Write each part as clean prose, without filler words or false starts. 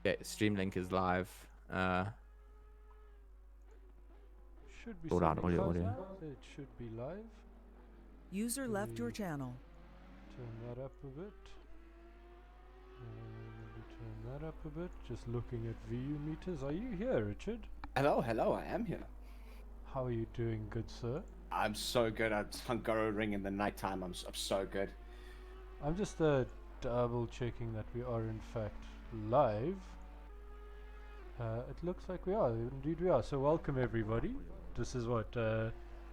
Yeah, Streamlink is live. Should be Hold on, sending audio, files audio. now. It should be live. User left your channel. Turn that up a bit. Maybe turn that up a bit. Just looking at VU meters. Are you here, Richard? Hello, I am here. How are you doing, good sir? I'm so good at Hungaroring in the nighttime. I'm so good. I'm just double checking that we are in fact live. It looks like we are. Indeed we are. So welcome everybody. This is what,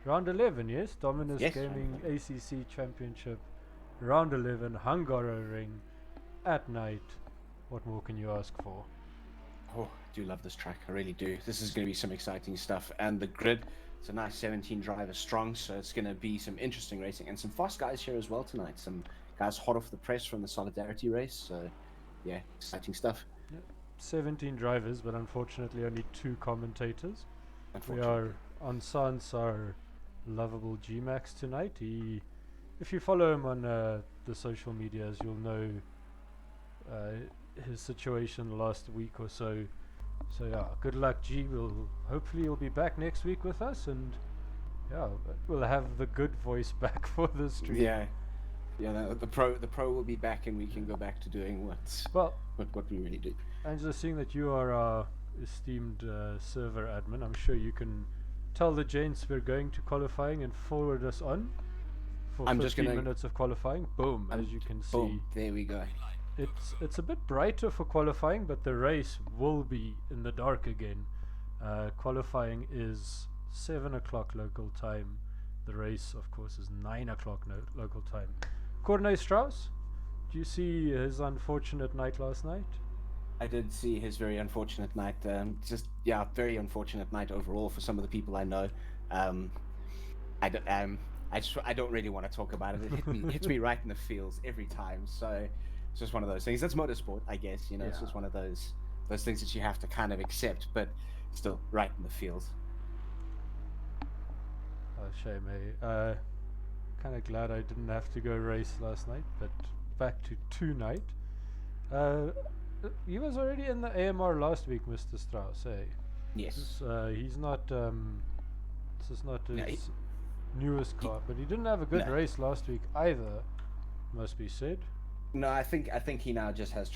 round 11, yes? Dominus Yes. Gaming ACC Championship. Round 11, Hungaroring at night. What more can you ask for? Oh, I do love this track. I really do. This is going to be some exciting stuff. And the grid, it's a nice 17 driver strong, so it's going to be some interesting racing and some fast guys here as well tonight. Some guys hot off the press from the Solidarity race. So, yeah, exciting stuff. 17 drivers, but unfortunately only 2 commentators. We Unfortunately. are on Sans, our lovable G-Max tonight. If you follow him on the social medias, you'll know his situation last week or so. So yeah, good luck, G. Hopefully you'll be back next week with us, and yeah, we'll have the good voice back for the stream. Yeah. Yeah, the pro will be back, and we can go back to doing what we really do. Angela, seeing that you are our esteemed server admin, I'm sure you can tell the gents we're going to qualifying and forward us on for I'm 15 just gonna- minutes of qualifying. Boom, as you can see. Boom, there we go. It's a bit brighter for qualifying, but the race will be in the dark again. Qualifying is 7 o'clock local time. The race, of course, is 9 o'clock local time. Corne Strauss, do you see his unfortunate night last night? I did see his very unfortunate night. Very unfortunate night overall for some of the people I know. I don't really want to talk about it. It hits me right in the feels every time. So it's just one of those things. That's motorsport, I guess. You know, it's Yeah. just one of those things that you have to kind of accept, but still right in the feels. Oh, shame, eh? Kind of glad I didn't have to go race last night, but back to tonight. He was already in the AMR last week, Mr. Strauss, eh? Yes. He's not, this is not No, his newest car, but he didn't have a good No. race last week either, must be said. No, I think he now just is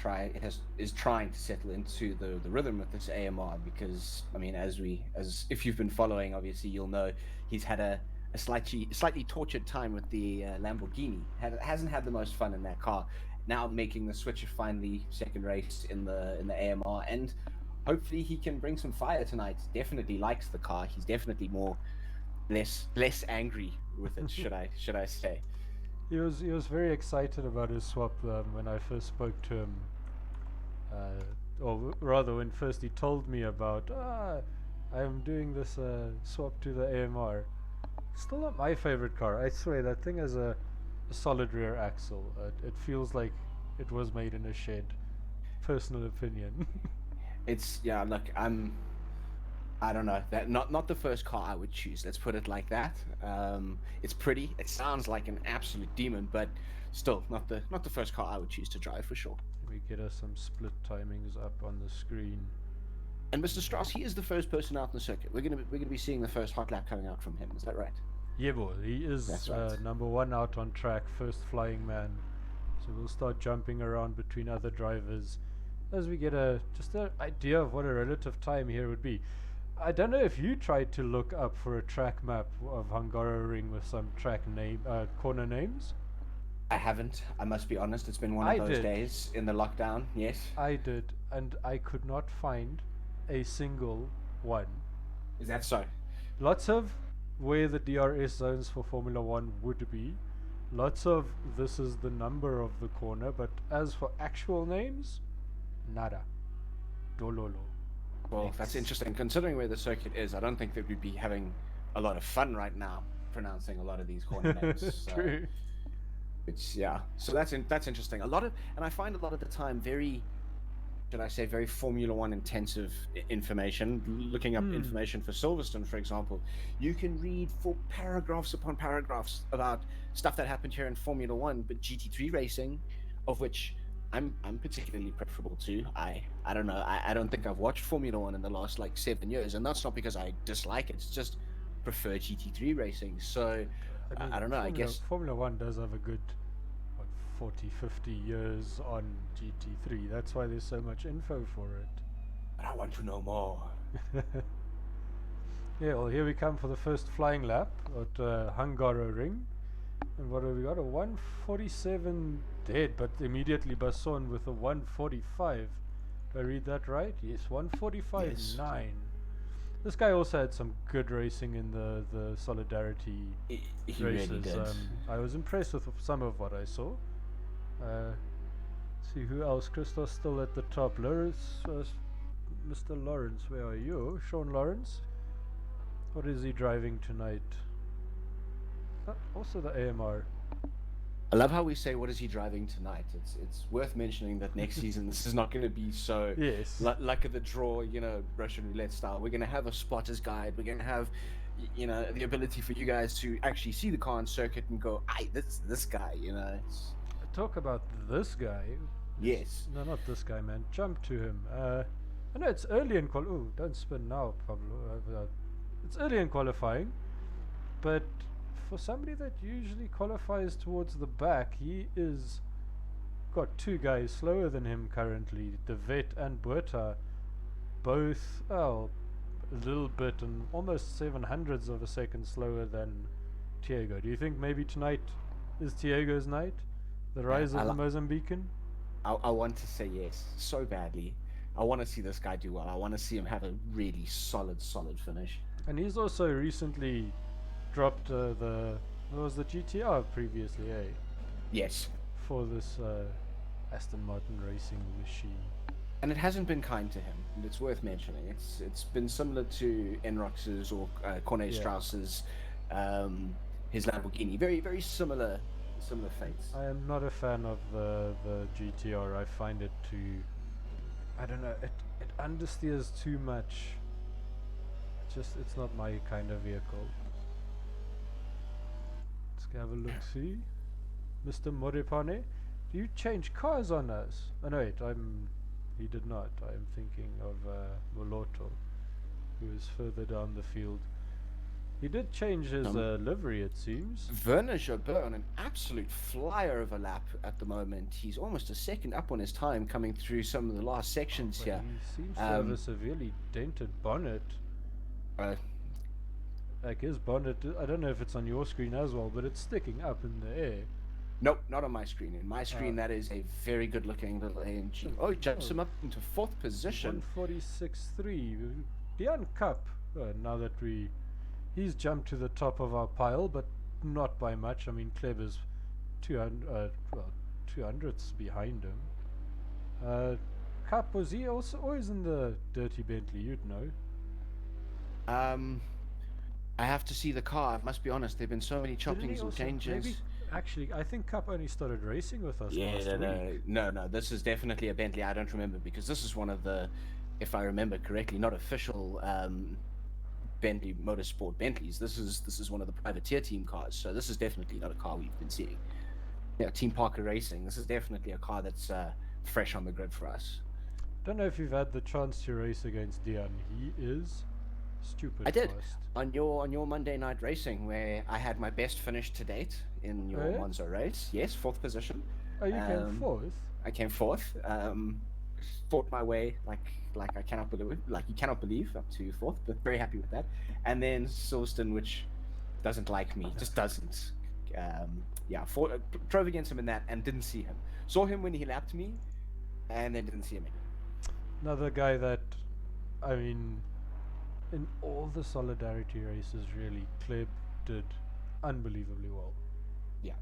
trying to settle into the rhythm with this AMR, because I mean, as if you've been following, obviously you'll know he's had a slightly tortured time with the Lamborghini. Hasn't had the most fun in that car. Now making the switch of finally second race in the AMR, and hopefully he can bring some fire tonight. Definitely likes the car. He's definitely less angry with it. should I say? He was very excited about his swap when I first spoke to him. Or rather, when first he told me about, I'm doing this swap to the AMR. Still not my favorite car. I swear, that thing has a solid rear axle. It feels like it was made in a shed. Personal opinion. Look, I don't know, that not the first car I would choose. Let's put it like that. It's pretty. It sounds like an absolute demon, but still not the first car I would choose to drive for sure. Let me get us some split timings up on the screen. And Mr. Strauss, he is the first person out in the circuit. We're gonna be seeing the first hot lap coming out from him. Is that right? Yeah, boy, he is That's right. number 1 out on track, first flying man. So we'll start jumping around between other drivers as we get just an idea of what a relative time here would be. I don't know if you tried to look up for a track map of Hungaroring with some track corner names. I haven't. I must be honest. It's been one I of those did. days in the lockdown. Yes. I did, and I could not find a single one. Is that so? Lots of where the DRS zones for Formula 1 would be. Lots of this is the number of the corner, but as for actual names, nada. Dololo. Well, that's interesting. Considering where the circuit is, I don't think that we'd be having a lot of fun right now pronouncing a lot of these corner names. So, True. So that's interesting. And I find a lot of the time very, should I say, very Formula One intensive information. Looking up information for Silverstone, for example, you can read for paragraphs upon paragraphs about stuff that happened here in Formula One, but GT3 racing, of which I'm particularly preferable to. I don't know. I don't think I've watched Formula One in the last like 7 years, and that's not because I dislike it. It's just prefer GT3 racing. So I mean, I don't know. I guess Formula One does have a good, what, 40, 50 years on GT3. That's why there's so much info for I want to know more. it. Yeah, well, here we come for the first flying lap at Hungaroring. And what have we got? A 147 dead, but immediately Basson with a 145. Did I read that right? Yes, 145.9. Yes. This guy also had some good racing in the Solidarity He races. really did. I was impressed with some of what I saw. See who else? Christos still at the top. Lawrence, Mr. Lawrence, where are you? Sean Lawrence. What is he driving tonight? Also the AMR. I love how we say, "What is he driving tonight?" It's worth mentioning that next season this is not going to be so Yes. luck of the draw, Russian roulette style. We're going to have a spotter's guide. We're going to have, the ability for you guys to actually see the car on circuit and go, "Aye, this guy." It's, Talk about this guy. yes. No, not this guy, man. Jump to him. I know it's early in Oh, don't spin now, Pablo. It's early in qualifying, but for somebody that usually qualifies towards the back, he is got two guys slower than him currently. De Vet and Buerta, both a little bit and almost 700ths of a second slower than Tiago. Do you think maybe tonight is Tiago's night? The rise of the Mozambican? I want to say yes so badly. I want to see this guy do well. I want to see him have a really solid finish. And he's also recently dropped the GTR previously, Yes. for this Aston Martin racing machine. And it hasn't been kind to him. It's worth mentioning. It's been similar to Enrox's or Corne Strauss's, his Lamborghini. Very, very similar fates. I am not a fan of the GTR. I find it too, I don't know, it understeers too much. It's not my kind of vehicle. Let's go have a look. See, Mr. Morepane, do you change cars on us? Oh no, wait, he did not. I am thinking of Moloto, who is further down the field. He did change his livery, it seems. Werner Jobert on an absolute flyer of a lap at the moment. He's almost a second up on his time coming through some of the last sections here. He seems to have a severely dented bonnet. Like his bonnet, I don't know if it's on your screen as well, but it's sticking up in the air. Nope, not on my screen. In my screen, that is a very good-looking little AMG. Oh, he jumps him up into 4th position. 146.3. Dian Cup. Now that he's jumped to the top of our pile, but not by much. I mean, Kleber's 200ths behind him. Cup, was he also always in the dirty Bentley? You'd know. I have to see the car. I must be honest. There've been so many choppings and changes. Actually, I think Cup only started racing with us last week. No. This is definitely a Bentley. I don't remember because this is one of the, if I remember correctly, not official Bentley Motorsport Bentleys. This is one of the privateer team cars. So this is definitely not a car we've been seeing. Yeah, Team Parker Racing. This is definitely a car that's fresh on the grid for us. Don't know if you've had the chance to race against Dian. He is stupid. I did fast. on your Monday night racing where I had my best finish to date in your Monza race. Yes, 4th position. Oh, you came 4th. I came 4th. Fought my way like I cannot believe, like you cannot believe, up to 4th, but very happy with that. And then Silverstone, which doesn't like me, just doesn't. Drove against him in that and didn't see him. Saw him when he lapped me, and then didn't see him again. Another guy that, I mean, in all the Solidarity races, really, Kleb did unbelievably well. Yeah.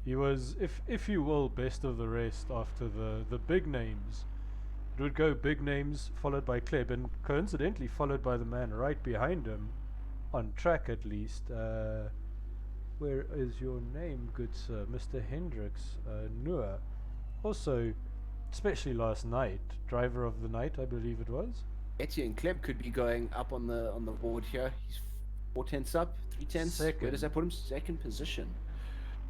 He was, if you will, best of the rest after the big names. It would go big names, followed by Kleb, and coincidentally followed by the man right behind him, on track at least. Where is your name, good sir? Mr. Hendricks, Noah. Also, especially last night, driver of the night, I believe it was. Etienne Kleb could be going up on the board here. He's 4 tenths up, 3 tenths. Second. Where does that put him? 2nd position.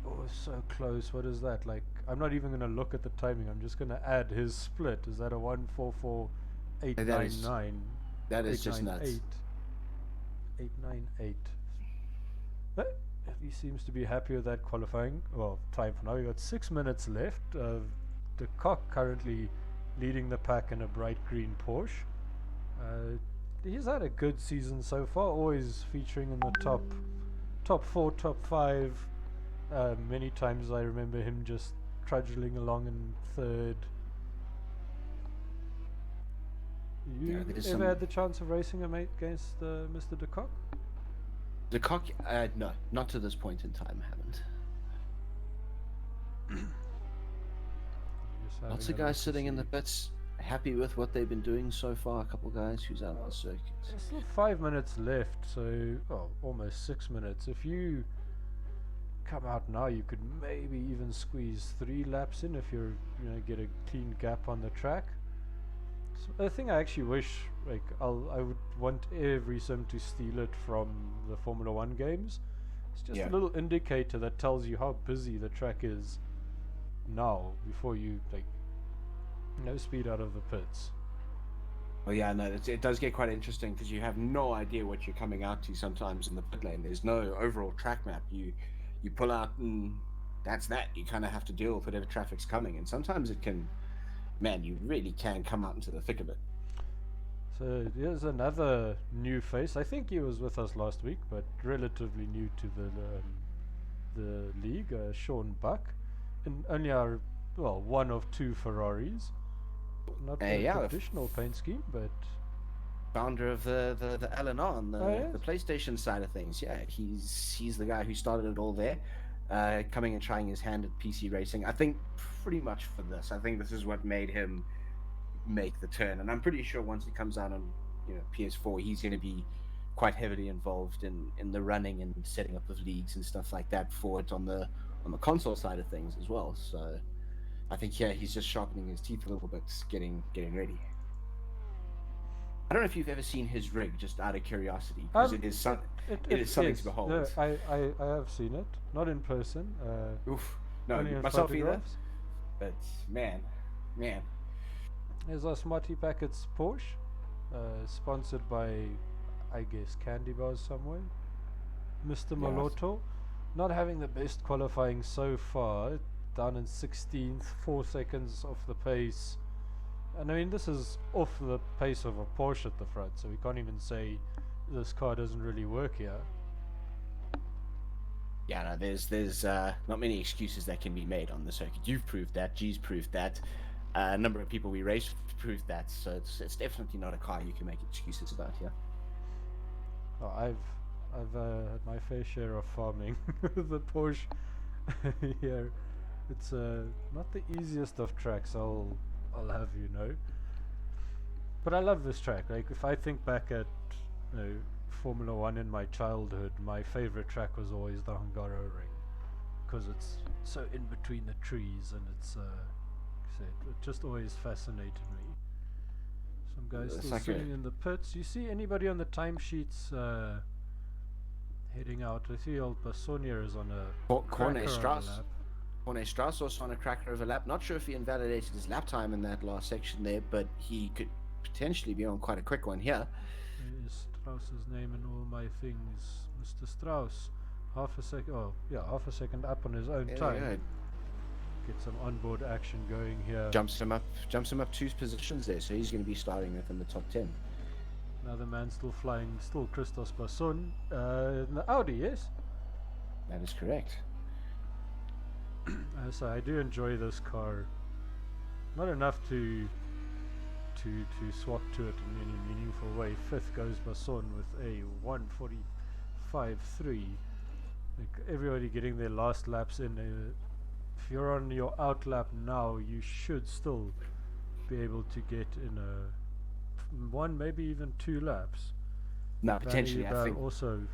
Oh, so close. What is that? Like, I'm not even going to look at the timing. I'm just going to add his split. Is that a 1:44.899? That is just nuts. 898. He seems to be happy with that qualifying. Well, time for now. We got 6 minutes left. De Kock currently leading the pack in a bright green Porsche. He's had a good season so far, always featuring in the top 4, top 5. Many times I remember him just trudging along in third. You ever had the chance of racing a mate against Mr. De Kock? De Kock, no, not to this point in time, I haven't. Lots of guys sitting in the pits, happy with what they've been doing so far. A couple guys who's out on the circuit. There's still 5 minutes left, so almost 6 minutes. If you come out now, you could maybe even squeeze 3 laps in if you're get a clean gap on the track. So the thing I actually wish, like, I would want every sim to steal it from the Formula 1 games. It's just a little indicator that tells you how busy the track is now before you no speed out of the pits. Well, yeah, no, it does get quite interesting because you have no idea what you're coming out to sometimes in the pit lane. There's no overall track map. You pull out and that's that. You kind of have to deal with whatever traffic's coming, and sometimes it can, man, you really can come out into the thick of it. So here's another new face. I think he was with us last week, but relatively new to the league. Sean Buck, and only our one of 2 Ferraris. Not the traditional paint scheme, but founder of the LNR on the PlayStation side of things. Yeah, he's the guy who started it all there, coming and trying his hand at PC racing. I think pretty much for this. I think this is what made him make the turn, and I'm pretty sure once he comes out on PS4, he's going to be quite heavily involved in the running and setting up of leagues and stuff like that for it on the console side of things as well. So I think he's just sharpening his teeth a little bit, getting ready. I don't know if you've ever seen his rig, just out of curiosity, because it is something to behold. No, I have seen it, not in person. Oof, no, myself either. But man. There's our Smarty Packets Porsche, sponsored by, I guess, Candy Bars somewhere. Mr. Malotto, not having the best qualifying so far, down in 16th, 4 seconds off the pace. And I mean, this is off the pace of a Porsche at the front, so we can't even say this car doesn't really work here. Yeah, no, there's not many excuses that can be made on the circuit. You've proved that. G's proved that. A number of people we raced proved that. So it's definitely not a car you can make excuses about here. Oh, I've had my fair share of farming with the Porsche here. It's not the easiest of tracks, I'll have you know. But I love this track. Like, if I think back at Formula 1 in my childhood, my favorite track was always the Hungaroring, because it's so in between the trees, and it's it just always fascinated me. Some guys still sitting in the pits. You see anybody on the timesheets heading out? I see old Bassonia is on a Corne Strauss also on a cracker overlap. Not sure if he invalidated his lap time in that last section there, but he could potentially be on quite a quick one here. There is Strauss's name in all my things. Mr. Strauss, half a second up on his own time. Yeah. Get some onboard action going here. Jumps him up 2 positions there, so he's going to be starting within the top 10. Another man still flying, still Christos Basson in the Audi, yes? That is correct. So I do enjoy this car. Not enough to swap to it in any meaningful way. 5th goes Basson with a 1:45.3. Like, everybody getting their last laps in. If you're on your out lap now, you should still be able to get in a 1, maybe even 2 laps. No, potentially. I think also.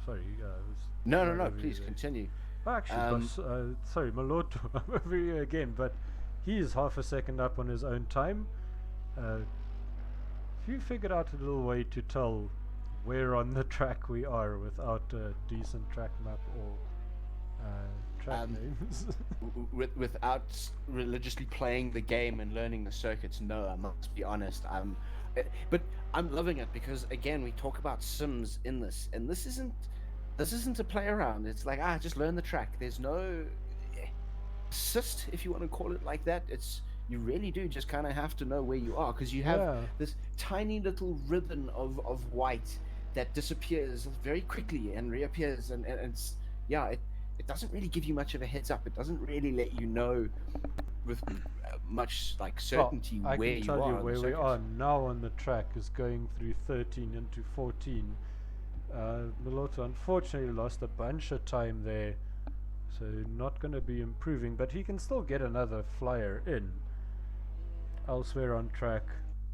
Sorry. No. Please continue. Actually, sorry, Malotto. I'm over here again, but he is half a second up on his own time. If you figured out a little way to tell where on the track we are without a decent track map or track names. Without religiously playing the game and learning the circuits, no, I must be honest. But I'm loving it because again, we talk about sims in this, and this isn't a play around. It's like just learn the track. There's no assist, if you want to call it like that. You really do just kind of have to know where you are, because you have this tiny little ribbon of white that disappears very quickly and reappears, and it's it doesn't really give you much of a heads up. It doesn't really let you know with much like certainty I where can you tell are. you on where the we circuit. are now on the track is going through 13 into 14. Milota unfortunately lost a bunch of time there, so not going to be improving, but he can still get another flyer in. Elsewhere on track,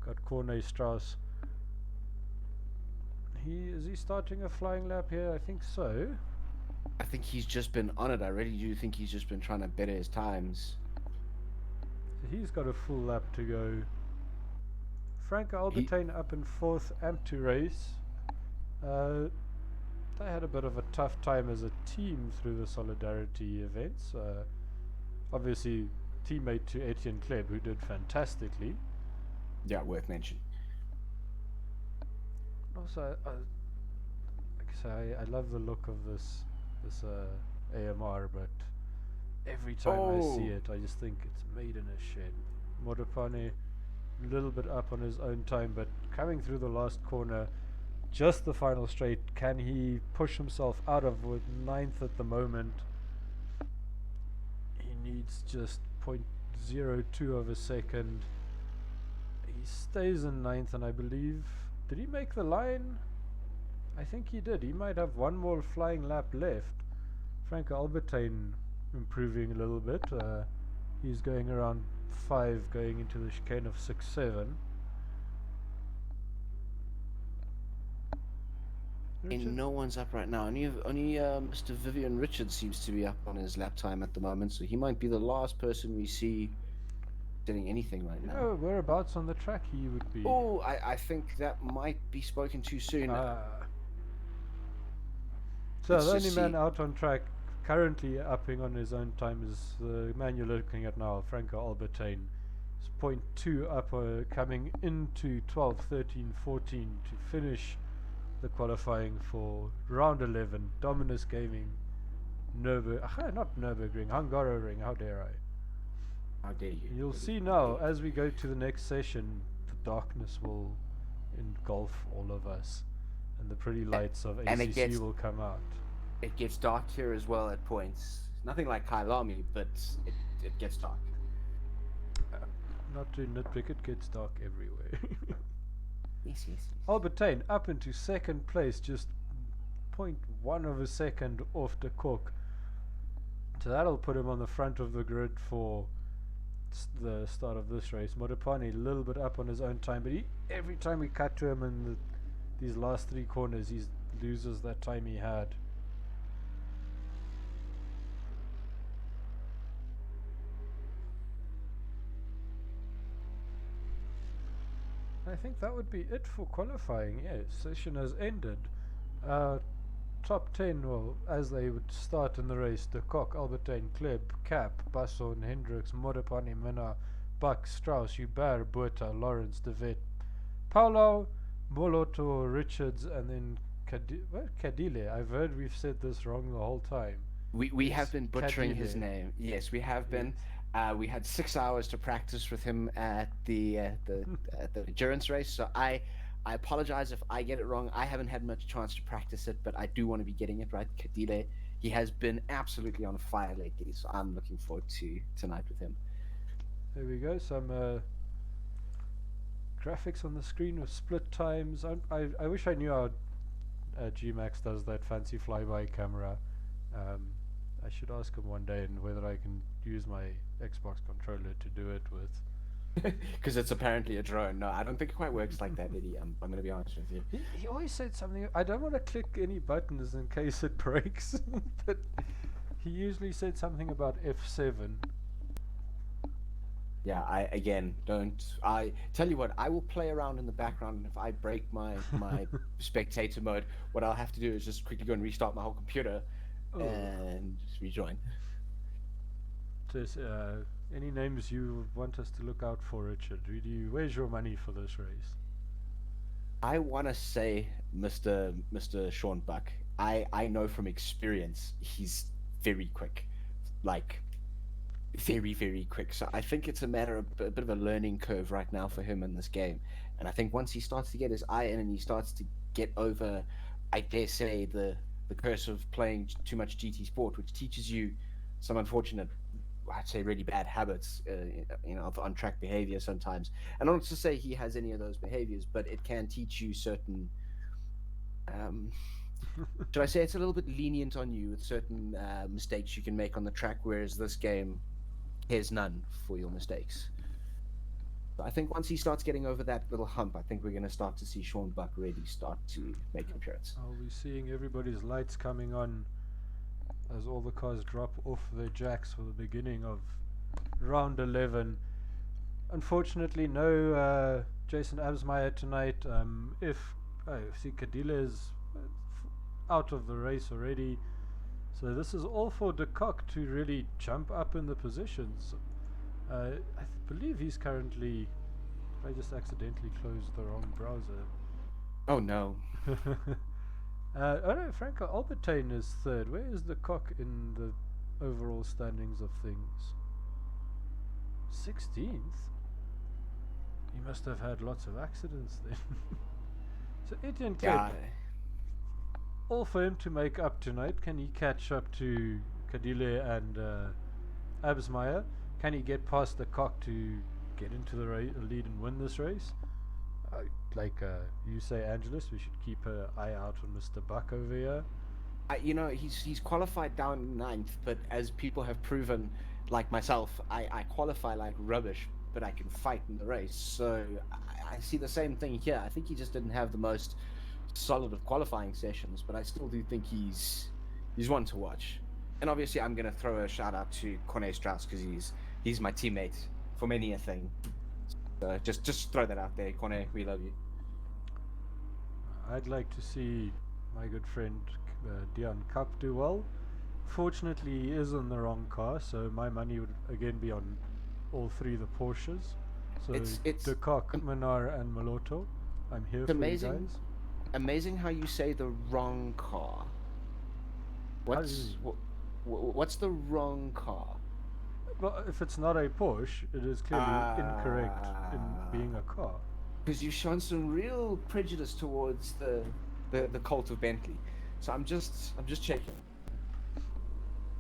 got Corne Strauss. Is he starting a flying lap here? I think so. I think he's just been on it. I really do think he's just been trying to better his times. So he's got a full lap to go. Frank Albertine up in 4th, Amp2 race. They had a bit of a tough time as a team through the Solidarity events. Obviously, teammate to Etienne Kleb, who did fantastically. Yeah, worth mentioning. Also, like I say, I love the look of this AMR, but every time I see it, I just think it's made in a shed. Modapane, a little bit up on his own time, but coming through the last corner, just the final straight, can he push himself out of with 9th at the moment? He needs just 0.02 of a second. He stays in 9th, and I believe, did he make the line? I think he did. He might have one more flying lap left. Frank Albertine improving a little bit. He's going around 5, going into the chicane of 6-7. And no one's up right now. Only Mr. Vivian Richards seems to be up on his lap time at the moment, so he might be the last person we see doing anything right now. Oh, whereabouts on the track he would be? Oh, I think that might be spoken too soon. So Let's the just only man see. out on track currently upping on his own time is the man you're looking at now, Franco Albertine. It's 0.2 up, coming into 12, 13, 14 to finish the qualifying for round 11. Dominus Gaming, not Nürburgring, Hungaroring, how dare I. How dare you? You'll see now, as we go to the next session, the darkness will engulf all of us, and the pretty lights of ACC will come out. It gets dark here as well at points. Nothing like Kailami, but it gets dark. Not to nitpick, it gets dark everywhere. Yes. Albertine up into 2nd place, just 0.1 of a second off the Cook. So that'll put him on the front of the grid for the start of this race. Modapane a little bit up on his own time, but every time we cut to him in these last 3 corners, he loses that time he had. I think that would be it for qualifying. Yes, session has ended. Top 10, well, as they would start in the race: De Kock, Albertine, Kleb, Cap, Basson, Hendricks, Modapane, Minna, Buck, Strauss, Hubert, Buerta, Lawrence, De Vet, Paulo, Moloto, Richards, and then Cadile. I've heard we've said this wrong the whole time. We have been butchering his name. Yes, we have been. We had 6 hours to practice with him at the endurance race, so I apologize if I get it wrong. I haven't had much chance to practice it, but I do want to be getting it right. Kadile, he has been absolutely on fire lately, so I'm looking forward to tonight with him. There we go, some graphics on the screen with split times. I wish I knew how G-Max does that fancy flyby camera. I should ask him one day and whether I can use my Xbox controller to do it with. Because it's apparently a drone. No, I don't think it quite works like that, Eddie. I'm going to be honest with you. He always said something. I don't want to click any buttons in case it breaks. But he usually said something about F7. Yeah, I tell you what, I will play around in the background, and if I break my spectator mode, what I'll have to do is just quickly go and restart my whole computer and just rejoin. Any names you want us to look out for, Richard? Where's your money for this race? I want to say Mr. Sean Buck. I know from experience he's very quick, like very, very quick. So I think it's a matter of a bit of a learning curve right now for him in this game. And I think once he starts to get his eye in and he starts to get over, I dare say, the curse of playing too much GT Sport, which teaches you some unfortunate, I'd say, really bad habits, of on-track behavior sometimes. And not to say he has any of those behaviors, but it can teach you certain. Should I say it's a little bit lenient on you with certain mistakes you can make on the track, whereas this game cares none for your mistakes. But I think once he starts getting over that little hump, I think we're going to start to see Sean Buck really start to make an appearance. I'll be seeing everybody's lights coming on as all the cars drop off their jacks for the beginning of round 11. Unfortunately, no Jason Absmeyer tonight. See Cadilla is out of the race already. So this is all for De Kock to really jump up in the positions. I believe he's currently... I just accidentally closed the wrong browser. Oh no. Oh no, Franco Albertine is third. Where is De Kock in the overall standings of things? 16th? He must have had lots of accidents then. So Etienne Klep, all for him to make up tonight. Can he catch up to Cadile and Absmeyer? Can he get past De Kock to get into the lead and win this race? You say, Angelus, we should keep an eye out on Mr. Buck over here. He's qualified down ninth, but as people have proven, like myself, I qualify like rubbish, but I can fight in the race. So I see the same thing here. I think he just didn't have the most solid of qualifying sessions, but I still do think he's one to watch. And obviously, I'm going to throw a shout out to Corne Strauss because he's my teammate for many a thing. So just throw that out there, Corne. We love you. I'd like to see my good friend Dion Cup do well. Fortunately, he is on the wrong car, so my money would again be on all three of the Porsches. So it's De Kock, Minar, and Malotto. I'm here for amazing, you guys. Amazing how you say the wrong car. What's the wrong car? Well, if it's not a Porsche, it is clearly incorrect in being a car. Because you've shown some real prejudice towards the cult of Bentley. So I'm just checking.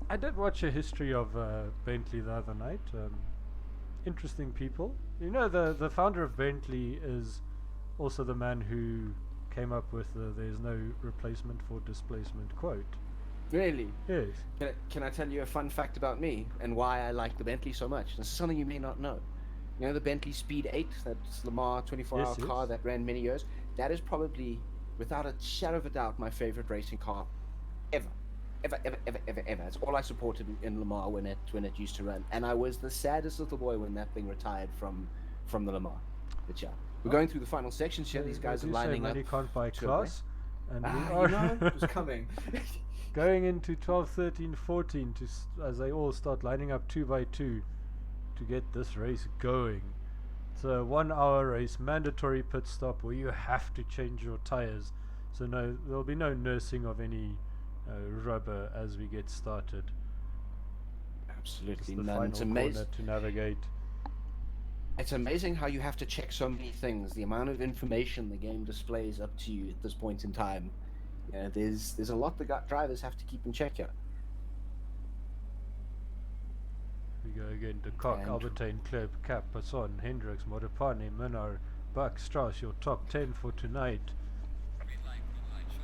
I did watch a history of Bentley the other night. Interesting people. You know, the founder of Bentley is also the man who came up with the "there's no replacement for displacement" quote. Really? Yes. Can I tell you a fun fact about me and why I like the Bentley so much? This is something you may not know. You know the Bentley Speed 8, that's the Lamar 24-hour car that ran many years? That is probably, without a shadow of a doubt, my favorite racing car ever. Ever. It's all I supported in Lamar when it used to run. And I was the saddest little boy when that thing retired from the Lamar. But yeah, we're going through the final sections here. These guys are lining up. Money can't buy class. And we are it was coming. Going into 12, 13, 14 as they all start lining up 2 by 2 to get this race going. It's a 1 hour race, mandatory pit stop where you have to change your tires. So there'll be no nursing of any rubber as we get started. Absolutely it's the none. final It's amazing corner to navigate. It's amazing how you have to check so many things. The amount of information the game displays up to you at this point in time. Yeah, there's a lot the drivers have to keep in check here. We go again. De Kock, Albertine, Klep, Cap, Passon, Hendricks, Modipane, Minar, Buck, Strauss, your top 10 for tonight.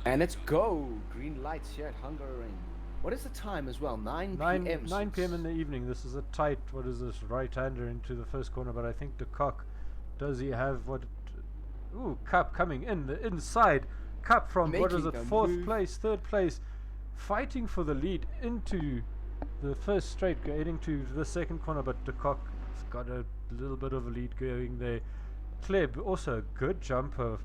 And let's go! Green lights here at Hungaroring. What is the time as well? 9 p.m. 9 p.m. in the evening. This is a tight, what is this, right-hander into the first corner, but I think De Kock, does he have what... Ooh, Cup coming in the inside. Cup from, what is it, place, third place, fighting for the lead into the first straight, heading to the second corner, but De Kock's got a little bit of a lead going there. Kleb, also a good jumper.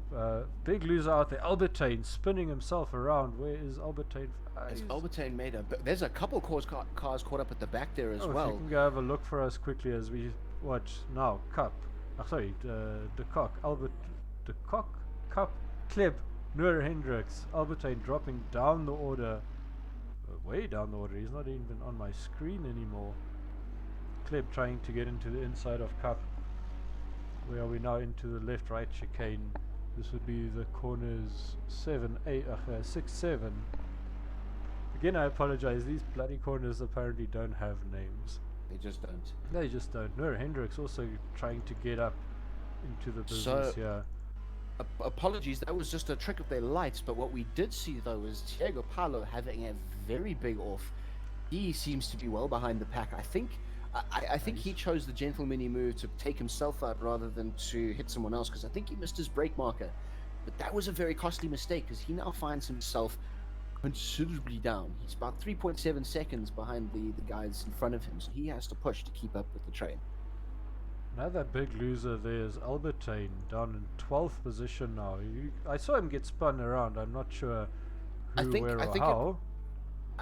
Big loser out there. Albertine spinning himself around. Where is Albertine? As Albertine made there's a couple cars caught up at the back there as If well. you can go have a look for us quickly as we watch now. Cup. De Kock. Albert. De Kock. Cup. Kleb. Noor Hendricks. Albertine dropping down the order. Way down the order. He's not even on my screen anymore. Kleb trying to get into the inside of Cup. Where are we now? Into the left-right chicane. This would be the corners 6, 7. Again, I apologize. These bloody corners apparently don't have names. They just don't. They just don't. No, Hendricks also trying to get up into the business here. Apologies, that was just a trick of their lights, but what we did see though was Thiago Paulo having a very big off. He seems to be well behind the pack. I think he chose the gentlemanly move to take himself out rather than to hit someone else, because I think he missed his brake marker. But that was a very costly mistake, because he now finds himself considerably down. He's about 3.7 seconds behind the guys in front of him, so he has to push to keep up with the train. Another big loser there is Albertine, down in 12th position now. I saw him get spun around. I'm not sure where or how.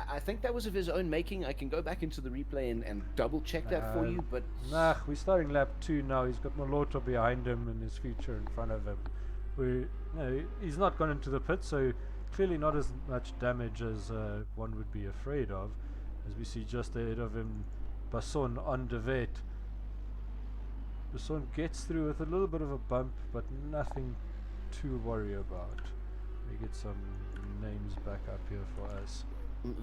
I think that was of his own making. I can go back into the replay and double check that for you, but... Nah, we're starting lap 2 now. He's got Moloto behind him and his future in front of him. He's not gone into the pit, so clearly not as much damage as one would be afraid of. As we see just ahead of him, Basson on De Vet. Basson gets through with a little bit of a bump, but nothing to worry about. We get some names back up here for us.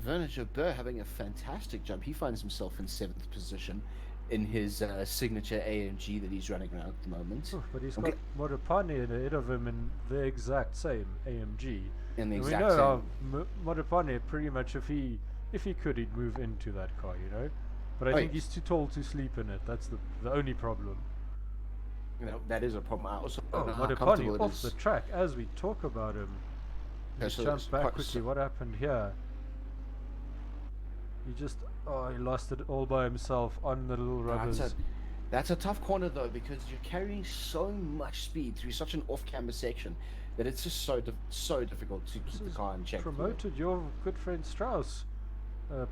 Werner Jabeur having a fantastic jump. He finds himself in 7th position in his signature AMG that he's running around at the moment. Oh, but he's got Modipane ahead of him in the exact same AMG. In the and exact we know same. how Modipane pretty much, if he could, he'd move into that car, you know. But I think he's too tall to sleep in it. That's the only problem. You know, that is a problem. I also don't know how Modipane comfortable it off is. the track as we talk about him. Let's jump back quickly. What happened here? He lost it all by himself on the little rubbers. That's a tough corner though, because you're carrying so much speed through such an off-camber section that it's just so difficult to keep the car in check. Promoted your good friend Strauss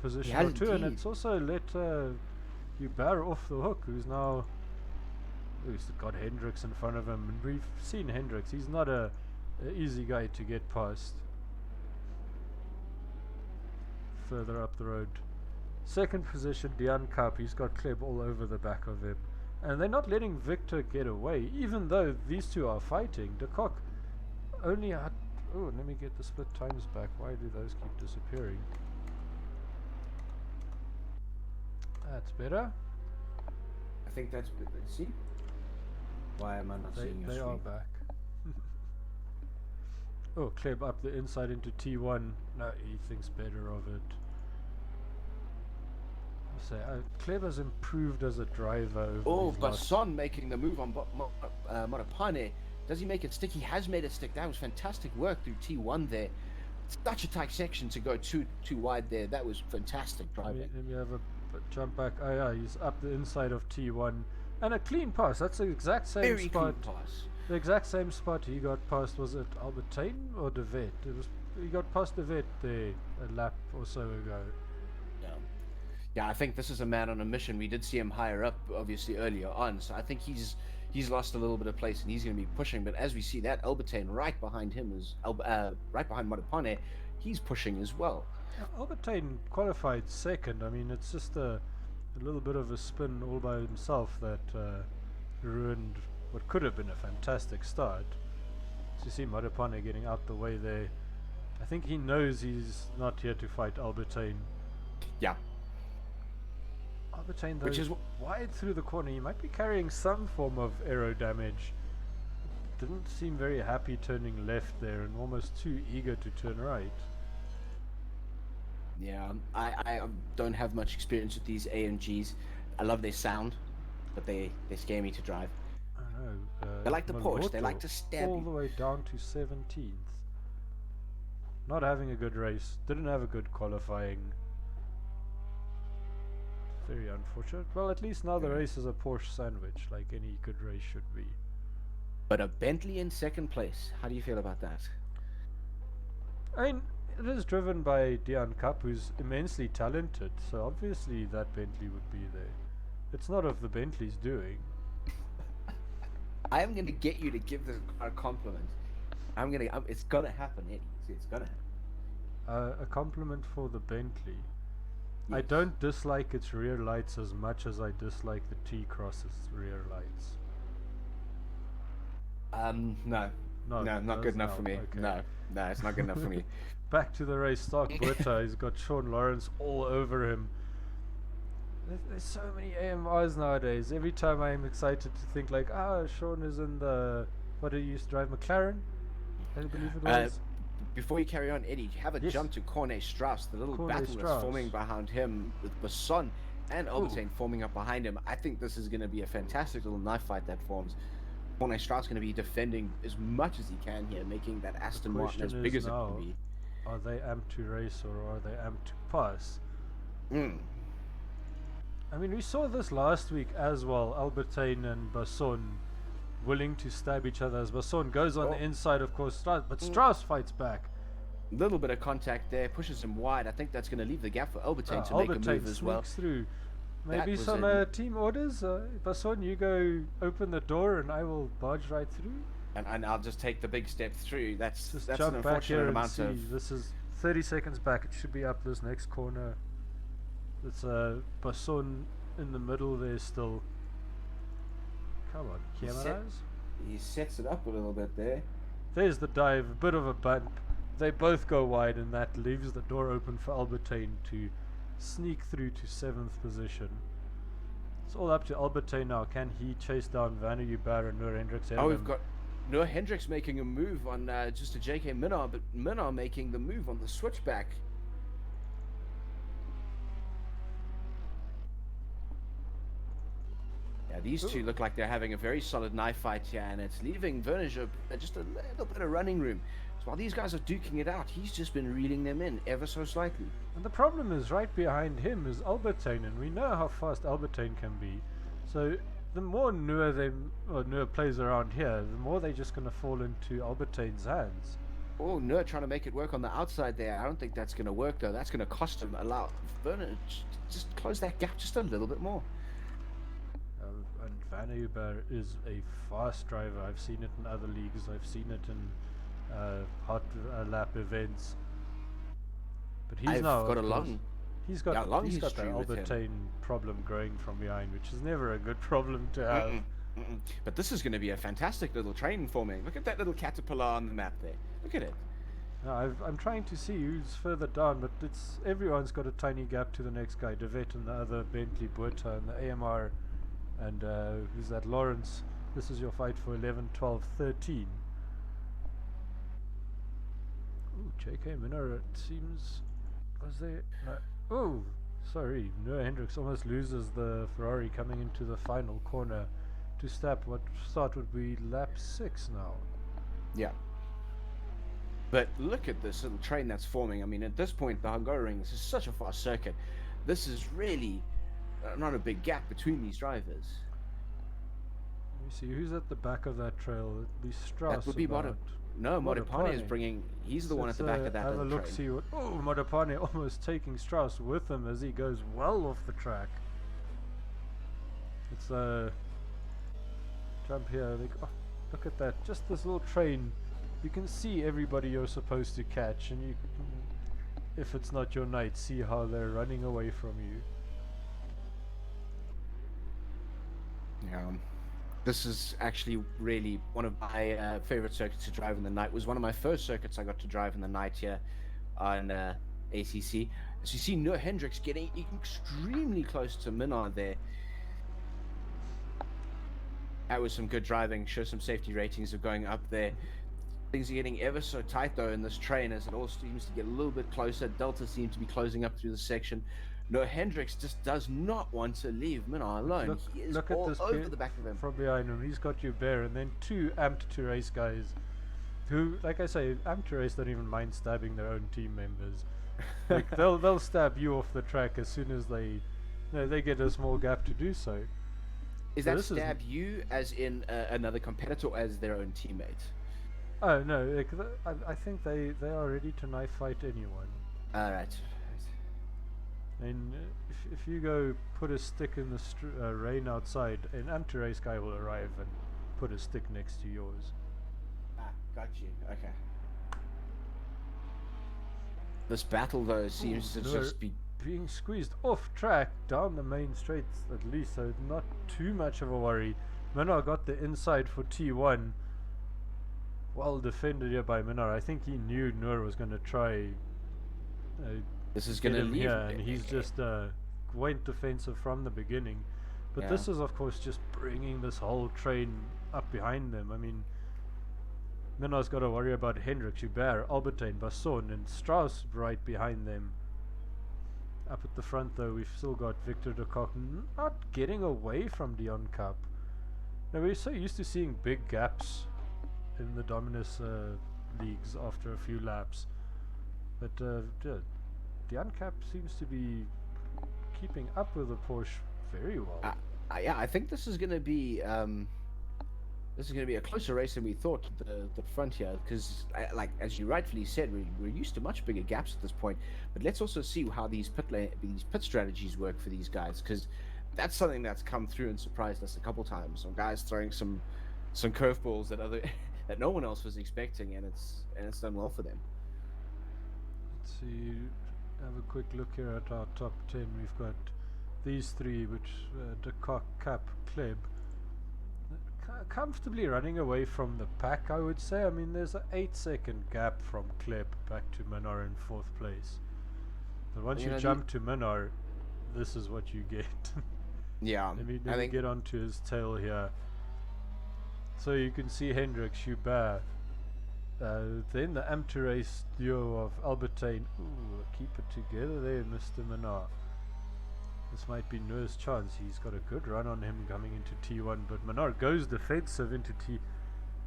position has or two, and indeed. it's also let Hubert off the hook, who's got Hendricks in front of him, and we've seen Hendricks. He's not a easy guy to get past. Further up the road, 2nd position, Dian Cup. He's got Kleb all over the back of him, and they're not letting Victor get away, even though these two are fighting. De Kock only had... Oh, let me get the split times back. Why do those keep disappearing? That's better. I think that's... See? Why am I not seeing your They screen? are back. Oh, Kleb up the inside into T1. No, he thinks better of it. Kleb has improved as a driver over these last... Basson making the move on Modipane. Does he make it stick? He has made it stick. That was fantastic work through T1 there. Such a tight section to go too wide there. That was fantastic driving. Let me have a jump back. Oh yeah, he's up the inside of T1. And a clean pass. That's the exact same Very spot. clean pass. The exact same spot he got past. Was it Albertine or De Vet? He got past De Vet there a lap or so ago. Yeah, I think this is a man on a mission. We did see him higher up, obviously, earlier on. So I think he's lost a little bit of place, and he's going to be pushing. But as we see that, Albertine right behind him is right behind Modipane. He's pushing as well. Albertine qualified 2nd. I mean, it's just a little bit of a spin all by himself that ruined what could have been a fantastic start. So you see Modipane getting out the way there. I think he knows he's not here to fight Albertine. Yeah. Albertine, though, Which is wide through the corner. He might be carrying some form of aero damage. Didn't seem very happy turning left there, and almost too eager to turn right. Yeah, I don't have much experience with these AMGs. I love their sound, but they scare me to drive. I know. They like the Porsche. They Moloto like to stab all you. the way down to 17th. Not having a good race. Didn't have a good qualifying. Very unfortunate. Well, at least now the race is a Porsche sandwich, like any good race should be. but a Bentley in second place. How do you feel about that? I mean, it is driven by Dion Cup, who's immensely talented, so obviously that Bentley would be there. It's not of the Bentley's doing. I am going to get you to give this car a compliment. It's going to happen, Eddie. It's going to happen. A compliment for the Bentley. I Yes. don't dislike its rear lights as much as I dislike the T-Cross's rear lights. No. No, No, not good enough for me. Okay. No, it's not good enough for me. Back to the race, stock Britta. He's got Sean Lawrence all over him. There's so many AMRs nowadays. Every time I'm excited to think like, Sean is in the, what did he used to drive, McLaren? I believe it was. Before you carry on, Eddie, have a Yes. jump to Cornet Strauss, the little Cornet battle Strauss. that's forming behind him with Basson and Ooh. Albertine forming up behind him. I think this is going to be a fantastic little knife fight that forms. Cornet Strauss going to be defending as much as he can here, making that Aston Martin as question big is as it now, can be. Are they amped to race or are they amped to pass? Mm. I mean, we saw this last week as well. Albertine and Basson willing to stab each other as Basson goes on Oh. the inside, of course, Strauss, but Mm. Strauss fights back. Little bit of contact there, pushes him wide. I think that's going to leave the gap for Albertine to make a Albertine move as well. sneaks through. That Maybe was some a- team orders. Basson, you go open the door and I will barge right through. And I'll just take the big step through. That's Just an jump back here unfortunate and amount see. of. This is 30 seconds back. It should be up this next corner. It's Basson in the middle there still. Come on, He set- cameras. He sets it up a little bit there. There's the dive, a bit of a bump. They both go wide, and that leaves the door open for Albertine to sneak through to 7th position. It's all up to Albertine now. Can he chase down Vanna Ubar and Noor Hendricks? Oh, we've got Noah Hendricks making a move on just a JK Minnar, but Minnar making the move on the switchback. Yeah, these two look like they're having a very solid knife fight here, and it's leaving Verniger just a little bit of running room. So while these guys are duking it out, he's just been reeling them in ever so slightly. And the problem is right behind him is Albertine, and we know how fast Albertine can be. So the more Noor plays around here, the more they're just going to fall into Albertine's hands. Oh, Noah trying to make it work on the outside there. I don't think that's going to work, though. That's going to cost him. Allow Verniger just close that gap just a little bit more. And Vanna Uber is a fast driver. I've seen it in other leagues. I've seen it in hot lap events. But he's I've now got a of course, long. He's got yeah, long he's got the history with him. Albertine problem growing from behind, which is never a good problem to have. Mm-mm. But this is going to be a fantastic little train forming. Look at that little caterpillar on the map there. Look at it. No, I'm trying to see who's further down, but everyone's got a tiny gap to the next guy. Devet and the other Bentley Buerta and the AMR, and who's that? Lawrence. This is your fight for 11, 12, 13. Ooh, JK Minnar, it seems. Was there? No. Oh, sorry. Noah Hendricks almost loses the Ferrari coming into the final corner to start would be lap 6 now. Yeah. But look at this little train that's forming. I mean, at this point, the Hungaroring, this is such a fast circuit. This is really not a big gap between these drivers. Let me see who's at the back of that trail. It'd be Strauss. That would be about. No, Modipane is Modipane. bringing. He's the one at Let's, the back of that have a little look. train. See what? Oh, Modipane almost taking Strauss with him as he goes well off the track. It's a jump here. Look at that! Just this little train. You can see everybody you're supposed to catch, and you, if it's not your night, see how they're running away from you. Yeah. This is actually really one of my favorite circuits to drive in the night. It was one of my first circuits I got to drive in the night here on ACC. As you see, Noah Hendricks getting extremely close to Minnar there. That was some good driving. Show some safety ratings of going up there. Things are getting ever so tight though in this train as it all seems to get a little bit closer. Delta seems to be closing up through the section. Noah Hendricks just does not want to leave Minnar alone. He is Look all at this over the back of him. from behind him. He's got you bare, and then two amped to race guys, who, like I say, amped to race don't even mind stabbing their own team members. Like they'll stab you off the track as soon as they get a small gap to do so. Is So that this is- stab you as in another competitor or as their own teammate? Oh no, I think they are ready to knife fight anyone. All right. And if you go put a stick in the rain outside, an anti-race guy will arrive and put a stick next to yours. Ah, got you. Okay. This battle though seems to no. just be. Being squeezed off track down the main straights at least, so not too much of a worry. Minar got the inside for T1. Well defended here by Minar. I think he knew Noor was going to try This is get gonna him leave. here, and he's just went defensive from the beginning. But this is of course just bringing this whole train up behind them. I mean, Minar's got to worry about Hendrik, Joubert, Albertine, Basson, and Strauss right behind them. Up at the front though, we've still got Victor de Kock not getting away from Dion Cup. Now we're so used to seeing big gaps in the Dominus leagues after a few laps, but Dion Cup seems to be keeping up with the Porsche very well. Yeah, I think this is gonna be a closer race than we thought. The front here, because like as you rightfully said, we're used to much bigger gaps at this point. But let's also see how these pit strategies work for these guys, because that's something that's come through and surprised us a couple times. Some guys throwing some curveballs that no one else was expecting, and it's done well for them. Let's see, have a quick look here at our top 10. We've got these three, which de Kock, Cap, Kleb, comfortably running away from the pack, I would say. I mean, there's an 8-second gap from Kleb back to Minar in 4th place. But once you jump to Minar, this is what you get. Yeah, let me get onto his tail here. So you can see Hendrik, Joubert, then the anti-race duo of Albertine. Ooh, keep it together there, Mr. Minar. This might be Noor's chance. He's got a good run on him coming into T1, but Minar goes defensive into T.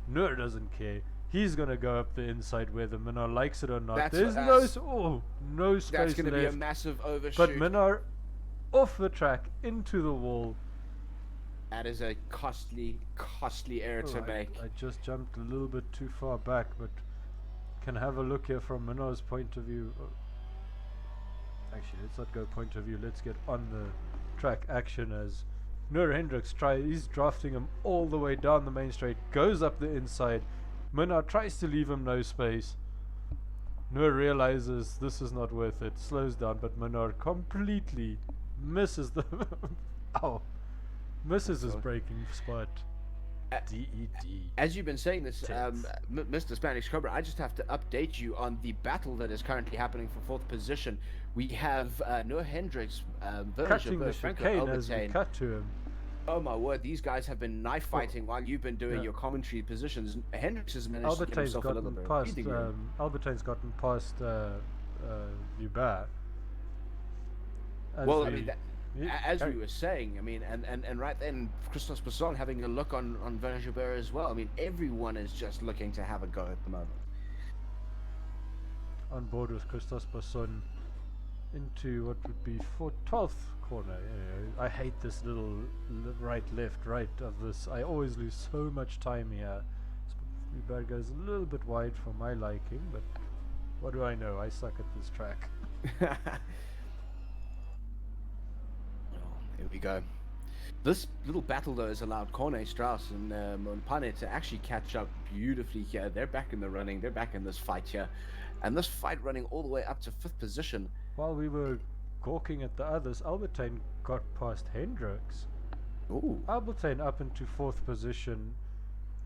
Noor doesn't care. He's gonna go up the inside whether Minar likes it or not. There's no space That's gonna left. be a massive overshoot. But Minar off the track into the wall. That is a costly error to make. I just jumped a little bit too far back, but can have a look here from Minar's point of view. Actually, let's not go point of view. Let's get on the track action as Noor Hendricks he's drafting him all the way down the main straight, goes up the inside. Minar tries to leave him no space. Noor realizes this is not worth it, slows down, but Minar completely misses the misses his braking spot. DED. As you've been saying this, Mr. Spanish Cobra, I just have to update you on the battle that is currently happening for 4th position. We have Noor Hendricks, cutting the chicane as we cut to him. Oh my word, these guys have been knife fighting while you've been doing your commentary positions. Hendricks has managed to get himself a little bit of breathing room. Albertine's gotten past Joubert. Well, I mean, as we were saying, I mean, and right then, Christos Basson having a look on Werner Joubert as well. I mean, everyone is just looking to have a go at the moment. On board with Christos Basson into what would be 12th corner. I hate this little right of this. I always lose so much time here. Joubert goes a little bit wide for my liking, but what do I know? I suck at this track. Here we go. This little battle though has allowed Corne, Strauss and Monpane to actually catch up beautifully here. They're back in the running. They're back in this fight here. And this fight running all the way up to 5th position. While we were gawking at the others, Albertine got past Hendricks. Ooh. Albertine up into 4th position.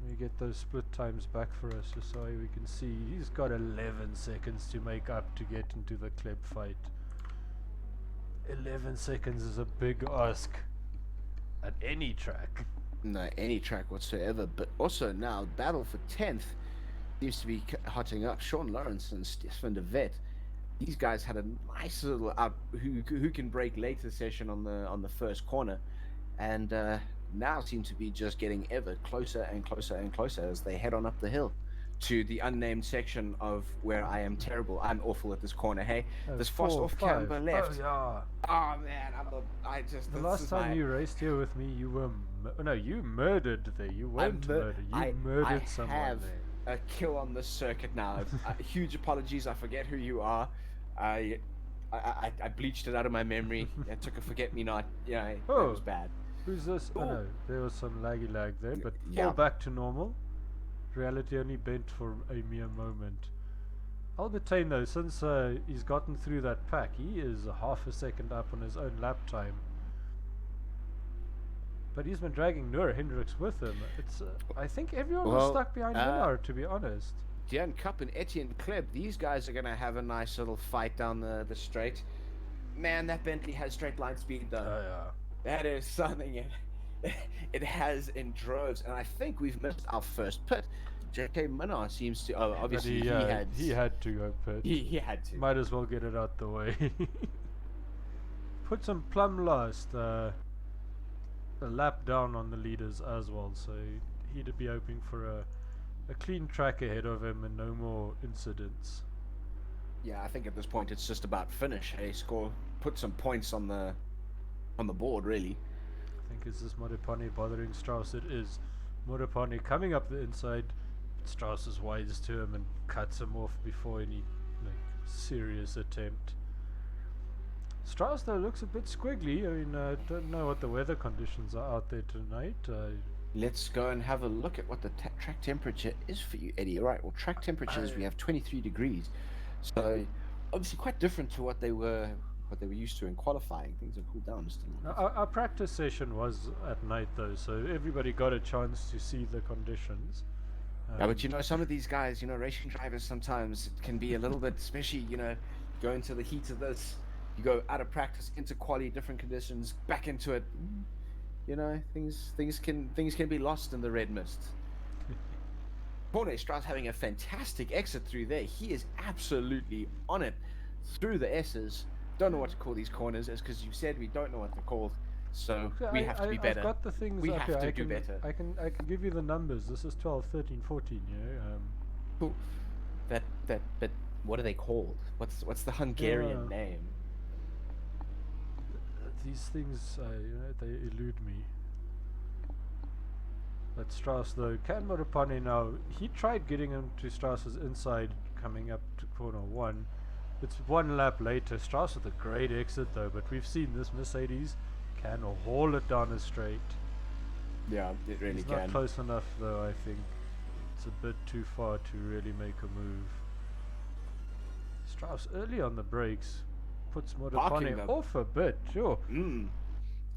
We get those split times back for us just so we can see. He's got 11 seconds to make up to get into the Kleb fight. 11 seconds is a big ask at any track. No, any track whatsoever. But also now, battle for 10th seems to be hotting up. Sean Lawrence and Stefan de Vet. These guys had a nice little up who can break later session on the first corner, and now seem to be just getting ever closer and closer and closer as they head on up the hill. to the unnamed section of where I am terrible. I'm awful at this corner. Hey, this fast 4, off 5. camber left. Oh, yeah. Oh man, The last time you raced here with me, you were you murdered there. You weren't murdered. You murdered someone have there. a kill on this circuit now. Huge apologies. I forget who you are. I bleached it out of my memory. I took a forget me not. Yeah, it was bad. Who's this? Oh no, there was some laggy lag there, but Yeah. all back to normal. Reality only bent for a mere moment. Albertine though, since he's gotten through that pack, he is half a second up on his own lap time. But he's been dragging Noor Hendricks with him. It's I think everyone was stuck behind Millard, to be honest. Jan Cup and Etienne Kleb, these guys are going to have a nice little fight down the straight. Man, that Bentley has straight line speed though. Oh yeah. That is something it has in droves, and I think we've missed our first pit. JK Minnar seems to. Oh, obviously But he had to go pit. He had to. Might as well get it out the way. Put some plum last. A lap down on the leaders as well, so he'd be hoping for a clean track ahead of him and no more incidents. Yeah, I think at this point it's just about finish. Hey, put some points on the board, really. I think is this Modipani bothering Strauss? It is. Modipani coming up the inside. Strauss is wise to him and cuts him off before any serious attempt. Strauss though looks a bit squiggly. I mean, I don't know what the weather conditions are out there tonight. Let's go and have a look at what the track temperature is for you, Eddie. All right, well, track temperatures, we have 23 degrees. So, obviously quite different to what they were used to in qualifying. Things have cooled down just a little bit. Our practice session was at night though, so everybody got a chance to see the conditions. Yeah, but some of these guys, racing drivers sometimes it can be a little bit, especially, go into the heat of this, you go out of practice into quali, different conditions, back into it. Things can be lost in the red mist. Corne Strauss having a fantastic exit through there. He is absolutely on it through the S's. Don't know what to call these corners, as because you said we don't know what they're called. So we have to be better. I've got the things we up have here. to do better. I can give you the numbers. This is 12, 13, 14. Cool. But what are they called? What's the Hungarian name? These things, they elude me. But Strauss though, can Modipani now? He tried getting him to Strauss's inside, coming up to corner 1. It's one lap later. Strauss with a great exit though, but we've seen this Mercedes can haul it down a straight. Yeah, it really He's can. not close enough though, I think. It's a bit too far to really make a move. Strauss early on the brakes puts Modipani off a bit, sure.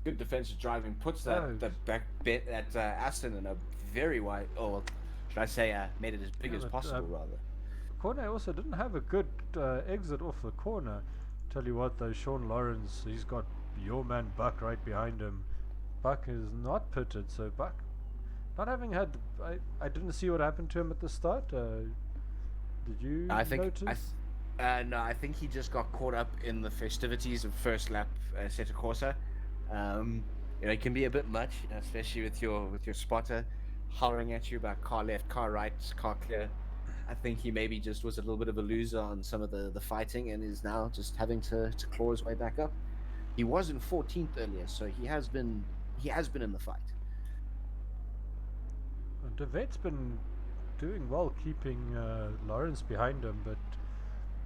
Good defensive driving, puts that back bit at Aston in a very wide, or should I say made it as big as possible rather. Corne also didn't have a good exit off the corner. Tell you what though, Sean Lawrence, he's got your man Buck right behind him. Buck is not pitted, so Buck not having had I didn't see what happened to him at the start. Did you notice? No, I think he just got caught up in the festivities of first lap Sette Corsa. It can be a bit much, especially with your spotter hollering at you about car left, car right, car clear. I think he maybe just was a little bit of a loser on some of the fighting and is now just having to claw his way back up. He was in 14th earlier, so he has been in the fight. De Vet's been doing well keeping Lawrence behind him, but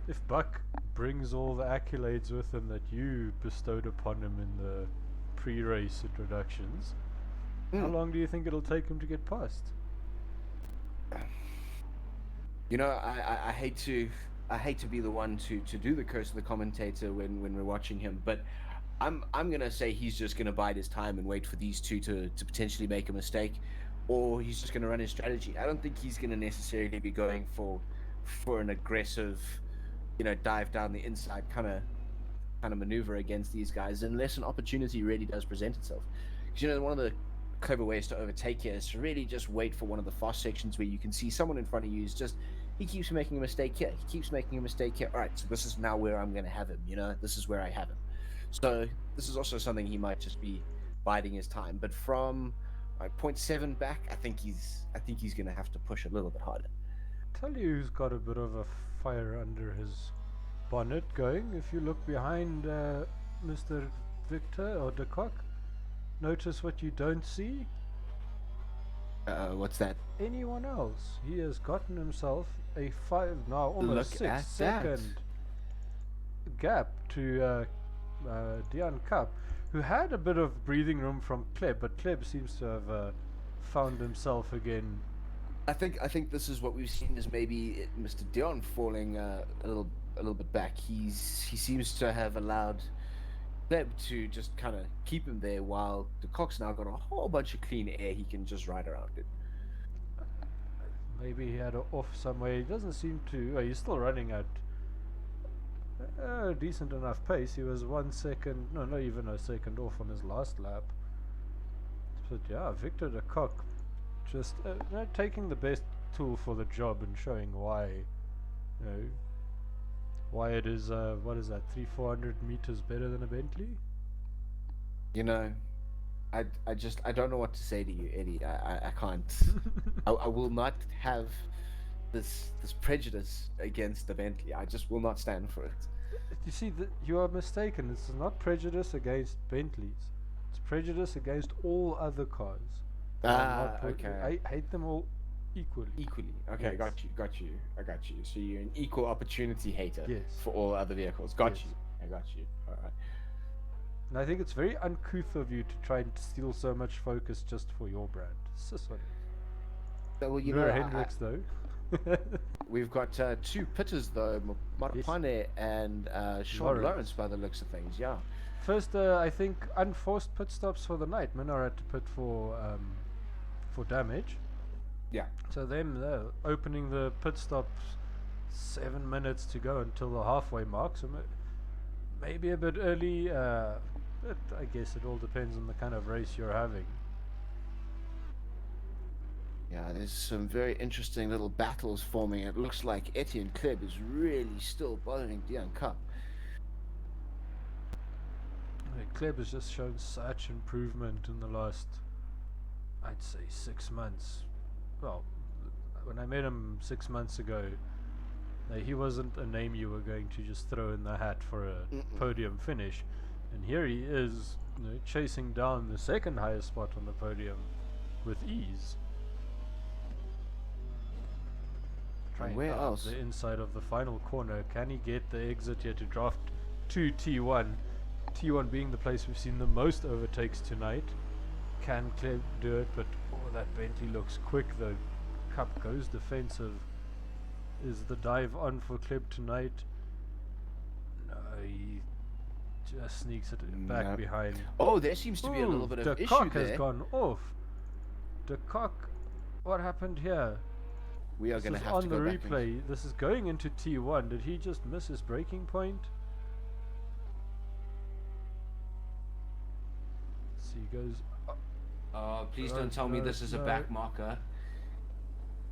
if Buck brings all the accolades with him that you bestowed upon him in the pre-race introductions, how long do you think it'll take him to get past? I hate to be the one to do the curse of the commentator when we're watching him, but I'm gonna say he's just gonna bide his time and wait for these two to potentially make a mistake, or he's just gonna run his strategy. I don't think he's gonna necessarily be going for an aggressive, dive down the inside kind of maneuver against these guys unless an opportunity really does present itself. Because one of the clever ways to overtake here is to really just wait for one of the fast sections where you can see someone in front of you is just, he keeps making a mistake here, he keeps making a mistake here. All right, so this is now where I'm going to have him, this is where I have him. So this is also something he might just be biding his time. But from 0.7 back, I think he's going to have to push a little bit harder. tell you who's got a bit of a fire under his bonnet going. If you look behind Mr. Victor or de Kock, notice what you don't see. What's that? Anyone else. He has gotten himself a almost Look at 6-second gap to Dion Cup, who had a bit of breathing room from Kleb, but Kleb seems to have found himself again. I think this is what we've seen is maybe Mr. Dion falling a little bit back. He seems to have allowed Kleb to just kind of keep him there, while the Cock's now got a whole bunch of clean air he can just ride around in. Maybe he had a off somewhere. He doesn't seem to. He's still running at a decent enough pace. He was 1 second, no, not even a second off on his last lap. But yeah, Victor de Kock just taking the best tool for the job and showing why, why it is, what is that, 300-400 meters better than a Bentley? I don't know what to say to you, Eddie. I can't. I will not have this prejudice against the Bentley. I just will not stand for it. You see, you are mistaken. This is not prejudice against Bentleys. It's prejudice against all other cars. Okay. I hate them all equally. Okay, Yes. got you. I got you. So you're an equal opportunity hater Yes. for all other vehicles. Got Yes. you. I got you. All right. And I think it's very uncouth of you to try and steal so much focus just for your brand. It's just what it is. So, well, You're Hendricks, though. we've got two pitters though, Marapane and Sean Lawrence by the looks of things. Yeah. First, I think unforced pit stops for the night. Minnar had to pit for damage. Yeah. So them opening the pit stops 7 minutes to go until the halfway mark. So maybe a bit early. But I guess it all depends on the kind of race you're having. Yeah, there's some very interesting little battles forming. It looks like Etienne Kleb is really still bothering Dion Cup. Kleb has just shown such improvement in the last, I'd say, 6 months. Well, when I met him 6 months ago, he wasn't a name you were going to just throw in the hat for a podium finish. And here he is, chasing down the second highest spot on the podium with ease. And where else? The inside of the final corner. Can he get the exit here to draft to T1? T1 being the place we've seen the most overtakes tonight. Can Kleb do it? But that Bentley looks quick though. Cup goes defensive. Is the dive on for Kleb tonight? No, he just sneaks it back behind. Oh, there seems to be a little bit of de issue Kock there. has gone off. De Kock, what happened here? We are This going to is have on to the go back. replay. This is going into T1. Did he just miss his braking point? So he goes. Please don't tell me this is a back marker.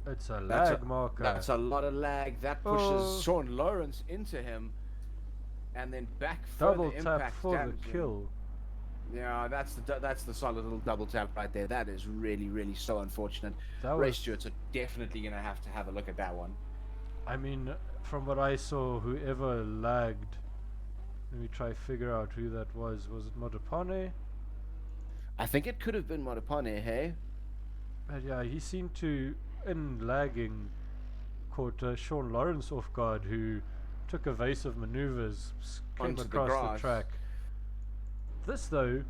It's a That's lag marker. That's a lot of lag. That pushes Sean Lawrence into him, and then back Double further tap impact for damage the him. kill. Yeah, that's the solid little double tap right there. That is really, really so unfortunate. That Race was, stewards are definitely going to have a look at that one. I mean, from what I saw, whoever lagged. Let me try figure out who that was. Was it Modapane? I think it could have been Marapane, hey? But yeah, he seemed to, in lagging, caught Sean Lawrence off guard, who took evasive maneuvers, came Onto the across the grass. track. This, though,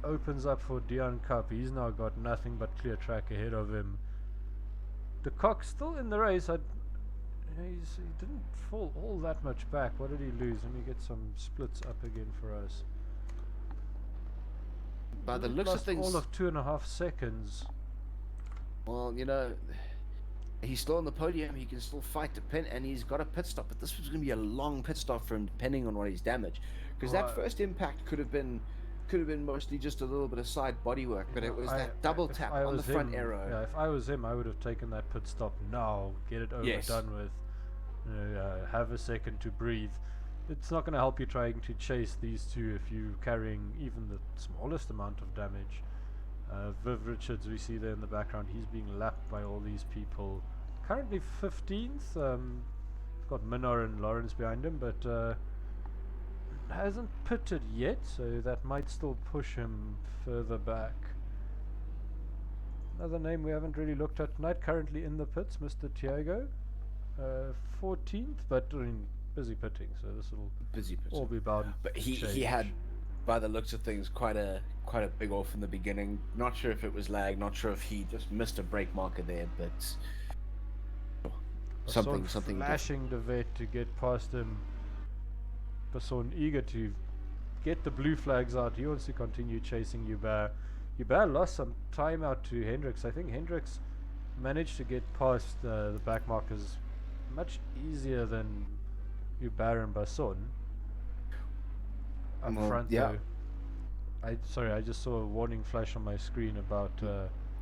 opens up for Dion Cup. He's now got nothing but clear track ahead of him. De Kock still in the race. He didn't fall all that much back. What did he lose? Let me get some splits up again for us. By the looks of Lost things, all of 2.5 seconds. well, he's still on the podium. He can still fight to pin, and he's got a pit stop. But this was going to be a long pit stop for him, depending on what he's damaged. Because that first impact could have been mostly just a little bit of side bodywork, but it was that double tap on the front arrow. Yeah, if I was him, I would have taken that pit stop now, get it over done with, have a second to breathe. It's not going to help you trying to chase these two if you're carrying even the smallest amount of damage. Viv Richards, we see there in the background, he's being lapped by all these people. currently 15th. Got Minor and Lawrence behind him, but hasn't pitted yet, so that might still push him further back. Another name we haven't really looked at tonight, currently in the pits, Mr. Tiago. 14th, but I mean, busy pitting, so this will all be bound. But to he change. had, by the looks of things, quite a big off in the beginning. Not sure if it was lag, not sure if he just missed a brake marker there, but something flashing the vet to get past him. Basson eager to get the blue flags out. He wants to continue chasing Hubert. Hubert lost some time out to Hendricks. I think Hendricks managed to get past the back markers much easier than Hubert and Basson. Up front, yeah. though. I just saw a warning flash on my screen about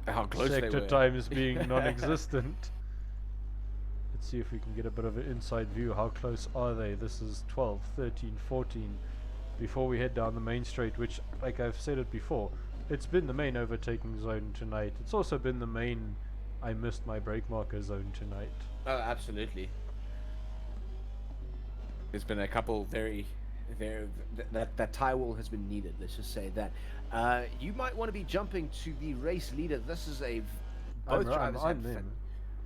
how close they sector were. times being non-existent. Let's see if we can get a bit of an inside view. How close are they? This is 12, 13, 14 before we head down the main straight, which, like I've said it before, it's been the main overtaking zone tonight. It's also been the main I missed my brake marker zone tonight. Oh, absolutely. There's been a couple very that tie wall has been needed. Let's just say that. You might want to be jumping to the race leader. This is a both drivers. I'm them.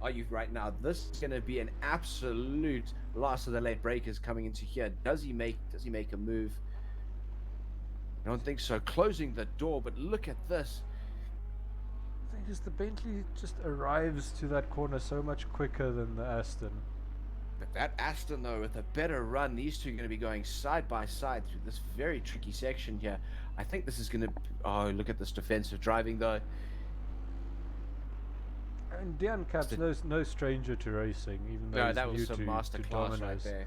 Are you right now? This is going to be an absolute last of the late breakers coming into here. Does he make a move? I don't think so. Closing the door, but look at this. I think just the Bentley just arrives to that corner so much quicker than the Aston. But that Aston, though, with a better run, these two are going to be going side by side through this very tricky section here. I think this is going to... Oh, look at this defensive driving, though. And Dejan Kap's no stranger to racing, even though No, he's that new was a to masterclass right Dominus. there.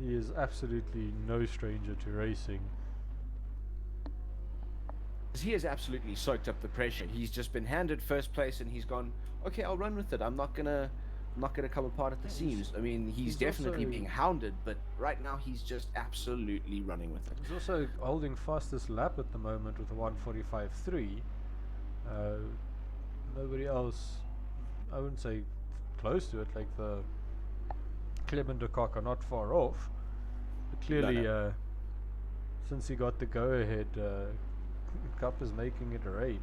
He is absolutely no stranger to racing. He has absolutely soaked up the pressure. He's just been handed first place, and he's gone, okay, I'll run with it. I'm not gonna come apart at the seams. I mean, he's definitely being hounded, but right now he's just absolutely running with it. He's also holding fastest lap at the moment with a 1:45.3. Nobody else, I wouldn't say close to it, like the Clement de Kock are not far off. But clearly, No. since he got the go-ahead, Cup is making it rain.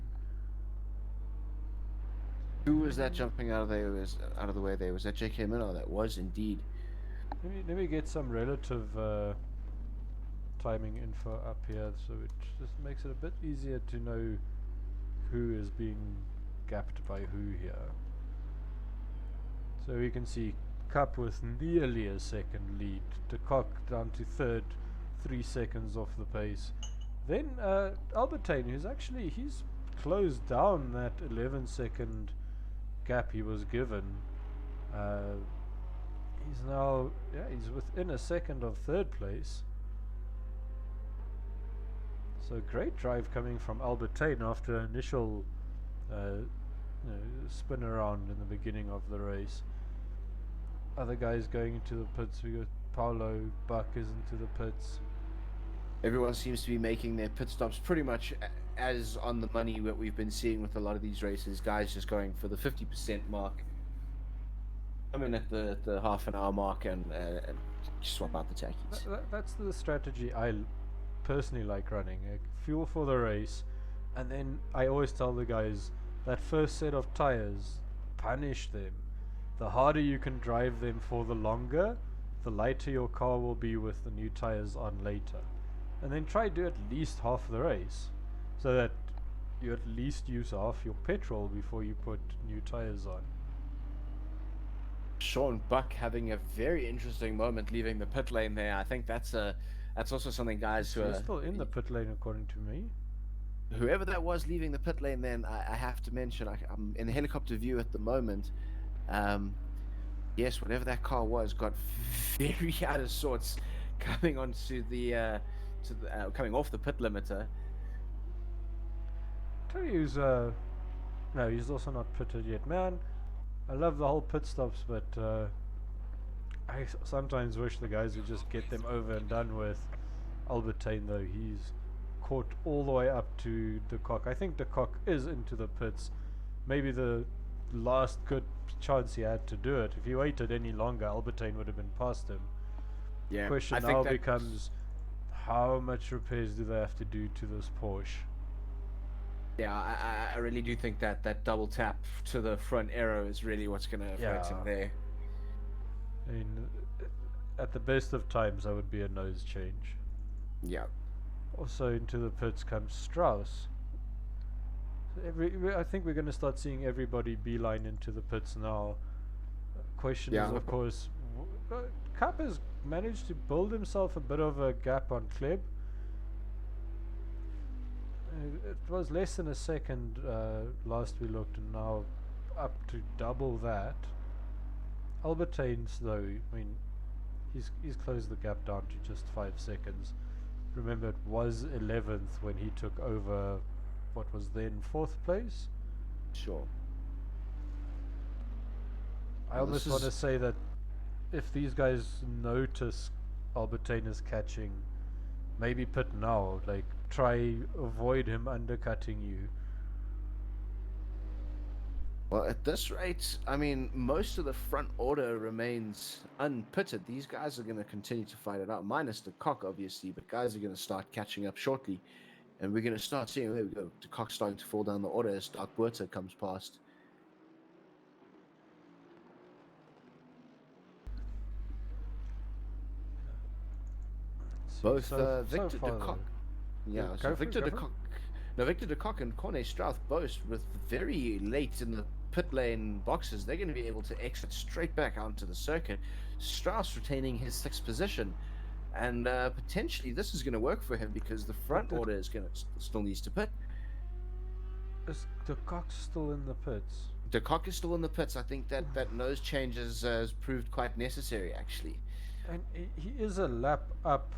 Who was that jumping out of the way there? Was that J.K. Minnow? That was indeed. Let me get some relative timing info up here, so it just makes it a bit easier to know who is being gapped by who here. So we can see Cup with nearly a second lead, De Kock down to third, 3 seconds off the pace. Then Albertine, he's closed down that 11-second gap he was given. He's now, he's within a second of third place. So great drive coming from Albertine after an initial spin around in the beginning of the race. Other guys going into the pits. We got Paulo Buck is into the pits. Everyone seems to be making their pit stops pretty much as on the money that we've been seeing with a lot of these races. Guys just going for the 50% mark. I mean, at the half an hour mark and swap out the tackies. That's the strategy I personally like running. Fuel for the race, and then I always tell the guys that first set of tires, punish them. The harder you can drive them for the longer, the lighter your car will be with the new tires on later. And then try to do at least half the race, so that you at least use half your petrol before you put new tires on. Sean Buck having a very interesting moment leaving the pit lane there. I think that's also something guys who He's are still in the pit lane according to me. whoever that was leaving the pit lane. Then I have to mention I'm in the helicopter view at the moment. Yes, whatever that car was got very out of sorts coming onto the coming off the pit limiter. Tell you who's no, he's also not pitted yet. Man, I love the whole pit stops, but I sometimes wish the guys would just get them over and done with. Albertine, though, he's caught all the way up to De Kock. I think De Kock is into the pits. Maybe the last good chance he had to do it. If he waited any longer, Albertine would have been past him. Yeah, Question I think now that becomes, how much repairs do they have to do to this Porsche? Yeah, I really do think that that double tap to the front arrow is really what's going to hurt him Yeah. there. I mean, at the best of times, that would be a nose change. Yeah. Also into the pits comes Strauss. I think we're going to start seeing everybody beeline into the pits now. Question Yeah. is, of course, Kapp has managed to build himself a bit of a gap on Kleb. It was less than a second last we looked, and now up to double that. Albertane's though, I mean, he's closed the gap down to just 5 seconds. Remember, it was 11th when he took over what was then 4th place. Sure. I Well, almost this want to is- say that if these guys notice Albertine is catching, maybe pit now, like try avoid him undercutting you. Well, at this rate, I mean, most of the front order remains unpitted. These guys are going to continue to fight it out, minus the cock, obviously, but guys are going to start catching up shortly. And we're going to start seeing, there we go, the cock starting to fall down the order as Dark Buerta comes past. Both Victor de Kock. Yeah, Go so for it, Victor go de for it. Kock. No, Victor de Kock and Corne Strauss both with very late in the pit lane boxes. They're going to be able to exit straight back onto the circuit. Strauss retaining his 6th position. And potentially this is going to work for him because the front order is going to still needs to pit. Is the cock's still in the pits? De Kock is still in the pits. I think that nose change has proved quite necessary, actually. And he is a lap up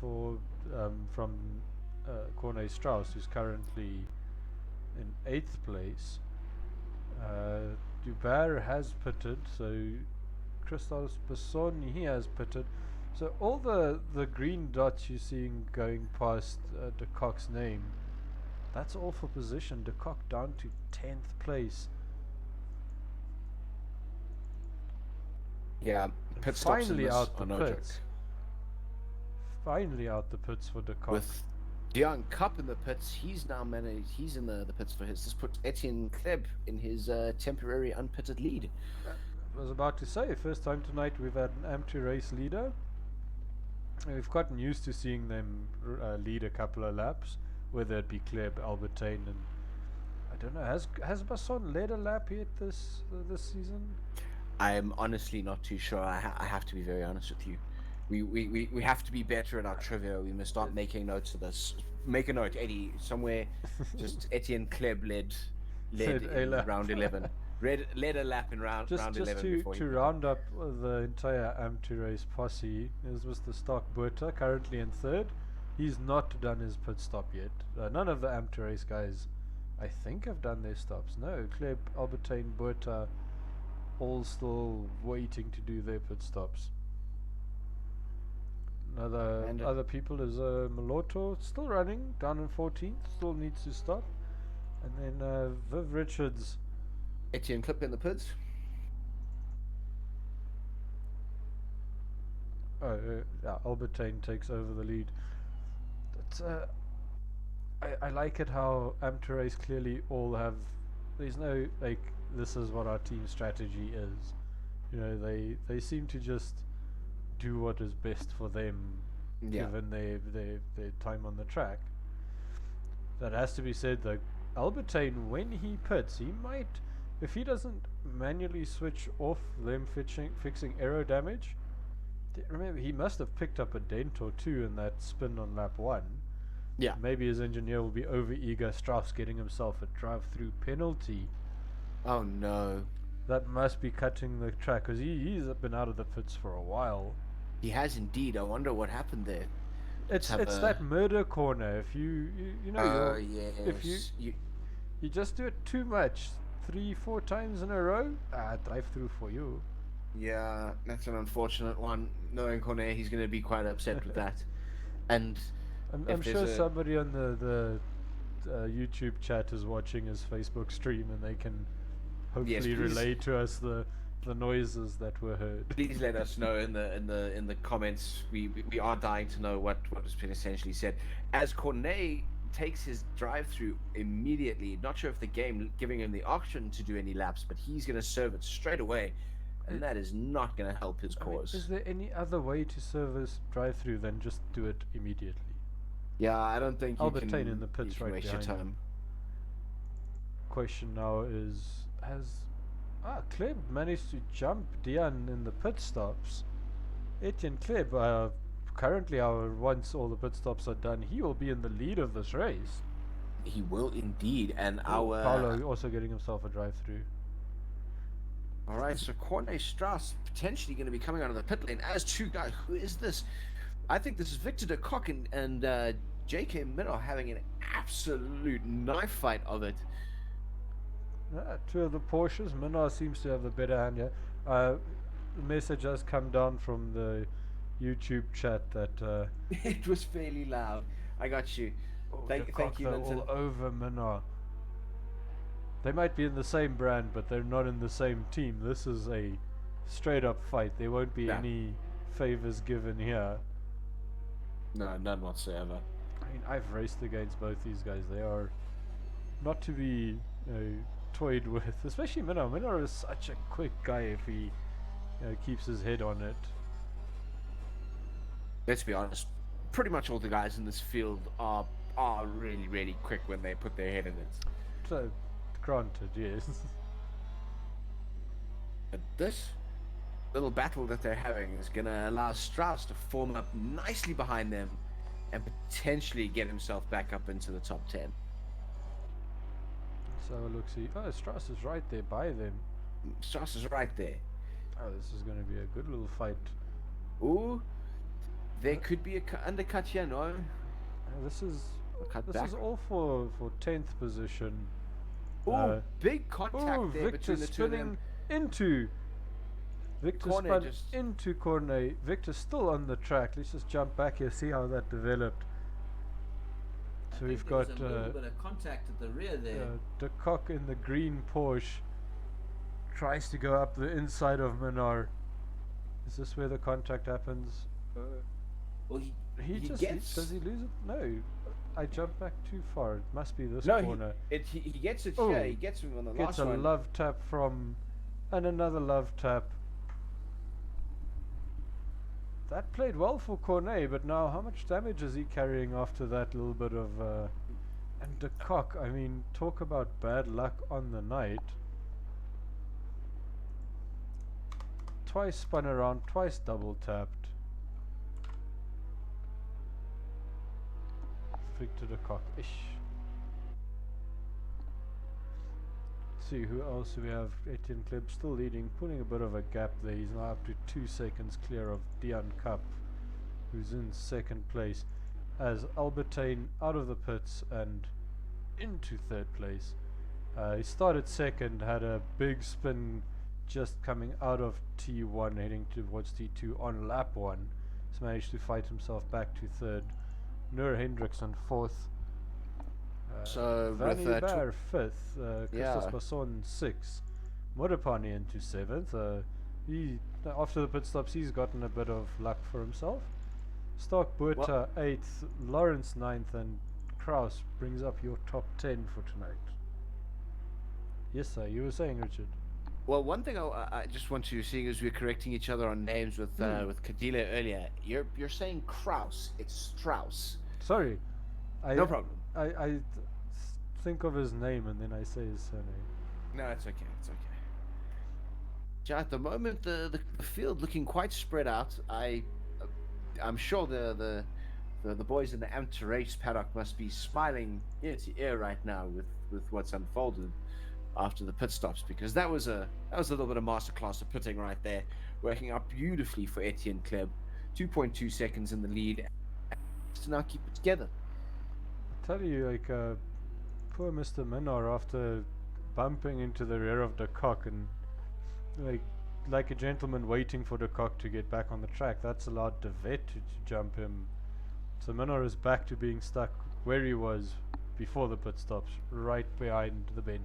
for from Corne Strauss, who's currently in 8th place. Dubert has pitted, so Christos Besson, he has pitted. So all the green dots you're seeing going past De Kock's name, that's all for position. De Kock down to 10th place. Yeah, pit stops in Finally this out are the no pits. joke. Finally out the pits for De Kock. With Dion Cup in the pits, he's now managed. He's in the pits for his. This puts Etienne Kleb in his temporary unpitted lead. I was about to say, first time tonight we've had an amateur race leader. We've gotten used to seeing them lead a couple of laps, whether it be Kleb, Albertine, and I don't know. Has Basson led a lap yet this season? I'm honestly not too sure. I have to be very honest with you. We have to be better at our trivia. We must start making notes of this. Make a note, Eddie, somewhere. Just Etienne Kleb led a in lap. round 11. Led a lap in round Just 11 to before he round up the entire amateur race posse, is Mr. Stark Buerta, currently in 3rd. He's not done his pit stop yet. None of the amateur race guys, I think, have done their stops. No, Kleb, Albertine, Buerta, all still waiting to do their pit stops. And, Other people is Maloto, still running, down in 14th, still needs to stop. And then Viv Richards, Etienne Kleb in the pits. Albertine takes over the lead. That's, I like it how amateur race clearly all have, there's no like this is what our team strategy is. You know, they seem to just do what is best for them given their time on the track. That has to be said though. Albertine, when he pits, he might, if he doesn't manually switch off them fixing aero damage. Remember, he must have picked up a dent or two in that spin on lap 1. Yeah. Maybe his engineer will be over eager. Strauss getting himself a drive-through penalty. Oh no. That must be cutting the track because he's been out of the pits for a while. He has indeed. I wonder what happened there. It's that murder corner. If you know yes. if you just do it too much, 3-4 times in a row, drive through for you. Yeah, that's an unfortunate one. Knowing Cornet, he's going to be quite upset with that. And I'm sure somebody on the YouTube chat is watching his Facebook stream and they can hopefully please. relay to us the noises that were heard. Please let us know in the comments. We are dying to know what has been essentially said. As Cornet takes his drive-through immediately, not sure if the game giving him the option to do any laps, but he's going to serve it straight away, and that is not going to help his cause. Is there any other way to service drive-through than just do it immediately? Yeah, I don't think you Albertine can, in the pits you can right waste your behind time. him. Question now is, has Kleb managed to jump Dian in the pit stops? Etienne Kleb, currently once all the pit stops are done, he will be in the lead of this race. He will indeed, and our Paolo also getting himself a drive-through. all right, so Cornet Strauss potentially going to be coming out of the pit lane as two guys. Who is this? I think this is Victor de Kock and J.K. Minnow having an absolute knife fight of it. Two of the Porsches. Minnow seems to have the better hand here. The message has come down from the YouTube chat that It was fairly loud. I got you. Thank you, Linton. all over Minnow. They might be in the same brand, but they're not in the same team. This is a straight-up fight. There won't be any favors given here. No, none whatsoever. I mean, I've raced against both these guys. They are not to be toyed with, especially Minnow. Minnow is such a quick guy if he keeps his head on it. Let's be honest. Pretty much all the guys in this field are really, really quick when they put their head in it. So, granted, yes. But this little battle that they're having is going to allow Strauss to form up nicely behind them and potentially get himself back up into the top 10. So look, see. Oh, Strauss is right there by them. Strauss is right there. Oh, this is going to be a good little fight. Ooh, there could be a undercut here, no? This is Cut this back. is all for 10th position. Ooh, big contact there Victor between the two of them. spinning into Victor Cornet spun just- into Cornet. Victor still on the track. Let's just jump back here, see how that developed. So we've got a little bit of contact at the rear there. De Kock in the green Porsche tries to go up the inside of Menard. Is this where the contact happens? Well, He just does he lose it? No, I jumped back too far. It must be this No, corner. he gets it Oh, here. He gets him on the Gets last a one. love tap and another love tap. That played well for Cornet, but now how much damage is he carrying after that little bit of and De Kock, I mean, talk about bad luck on the night. Twice spun around, twice double tapped. Victor De Kock ish. See who else we have. Etienne Kleb still leading, putting a bit of a gap there. He's now up to 2 seconds clear of Dian Cup, who's in second place, as Albertine out of the pits and into third place. He started second, had a big spin just coming out of T1 heading towards T2 on lap 1. He's managed to fight himself back to third. Nur Hendrickson fourth. So Vanny with Bear fifth, Christos yeah. Basson sixth, Murapani into seventh. He after the pit stops, he's gotten a bit of luck for himself. Stark Buerta eighth, Lawrence ninth, and Kraus brings up your top 10 for tonight. Yes, sir. You were saying, Richard. Well, one thing I just want to, seeing as we're correcting each other on names with Kadila earlier, you're saying Kraus. It's Strauss. Sorry, No problem. I think of his name and then I say his surname. No, it's okay. It's okay. Yeah, at the moment, the field looking quite spread out. I'm sure the boys in the amateur race paddock must be smiling ear to ear right now with what's unfolded after the pit stops, because that was a little bit of masterclass of pitting right there, working out beautifully for Etienne Kleb. 2.2 seconds in the lead to now keep it together. I tell you, like poor Mr. Minor, after bumping into the rear of De Kock and like a gentleman waiting for De Kock to get back on the track, that's allowed De Vet to jump him. So Minor is back to being stuck where he was before the pit stops, right behind the Bentley.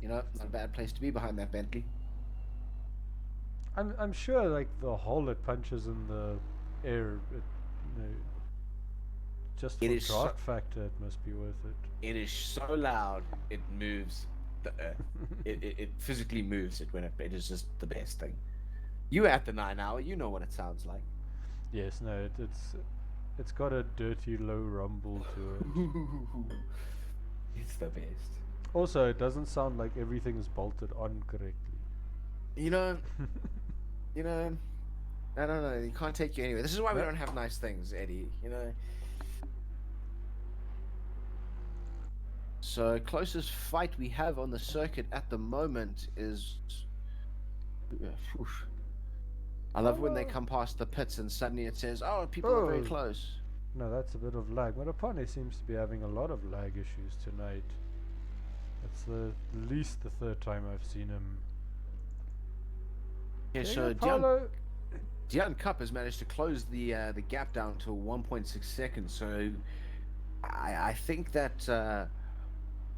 not a bad place to be behind that Bentley. I'm sure like the hole it punches in the air, just for It is draft factor, it must be worth it. It is so loud, it moves the earth. it physically moves it when it is just the best thing. You at the 9 hour, you know what it sounds like. Yes, no, it's got a dirty low rumble to it. It's the best. Also, it doesn't sound like everything is bolted on correctly. You know, I don't know. You can't take you anywhere. This is why we don't have nice things, Eddie. So closest fight we have on the circuit at the moment is. I love when they come past the pits and suddenly it says, "Oh, people are very close." No, that's a bit of lag. Marapane seems to be having a lot of lag issues tonight. It's at least the third time I've seen him. Yeah, so Dion Cup has managed to close the gap down to 1.6 seconds. So I think that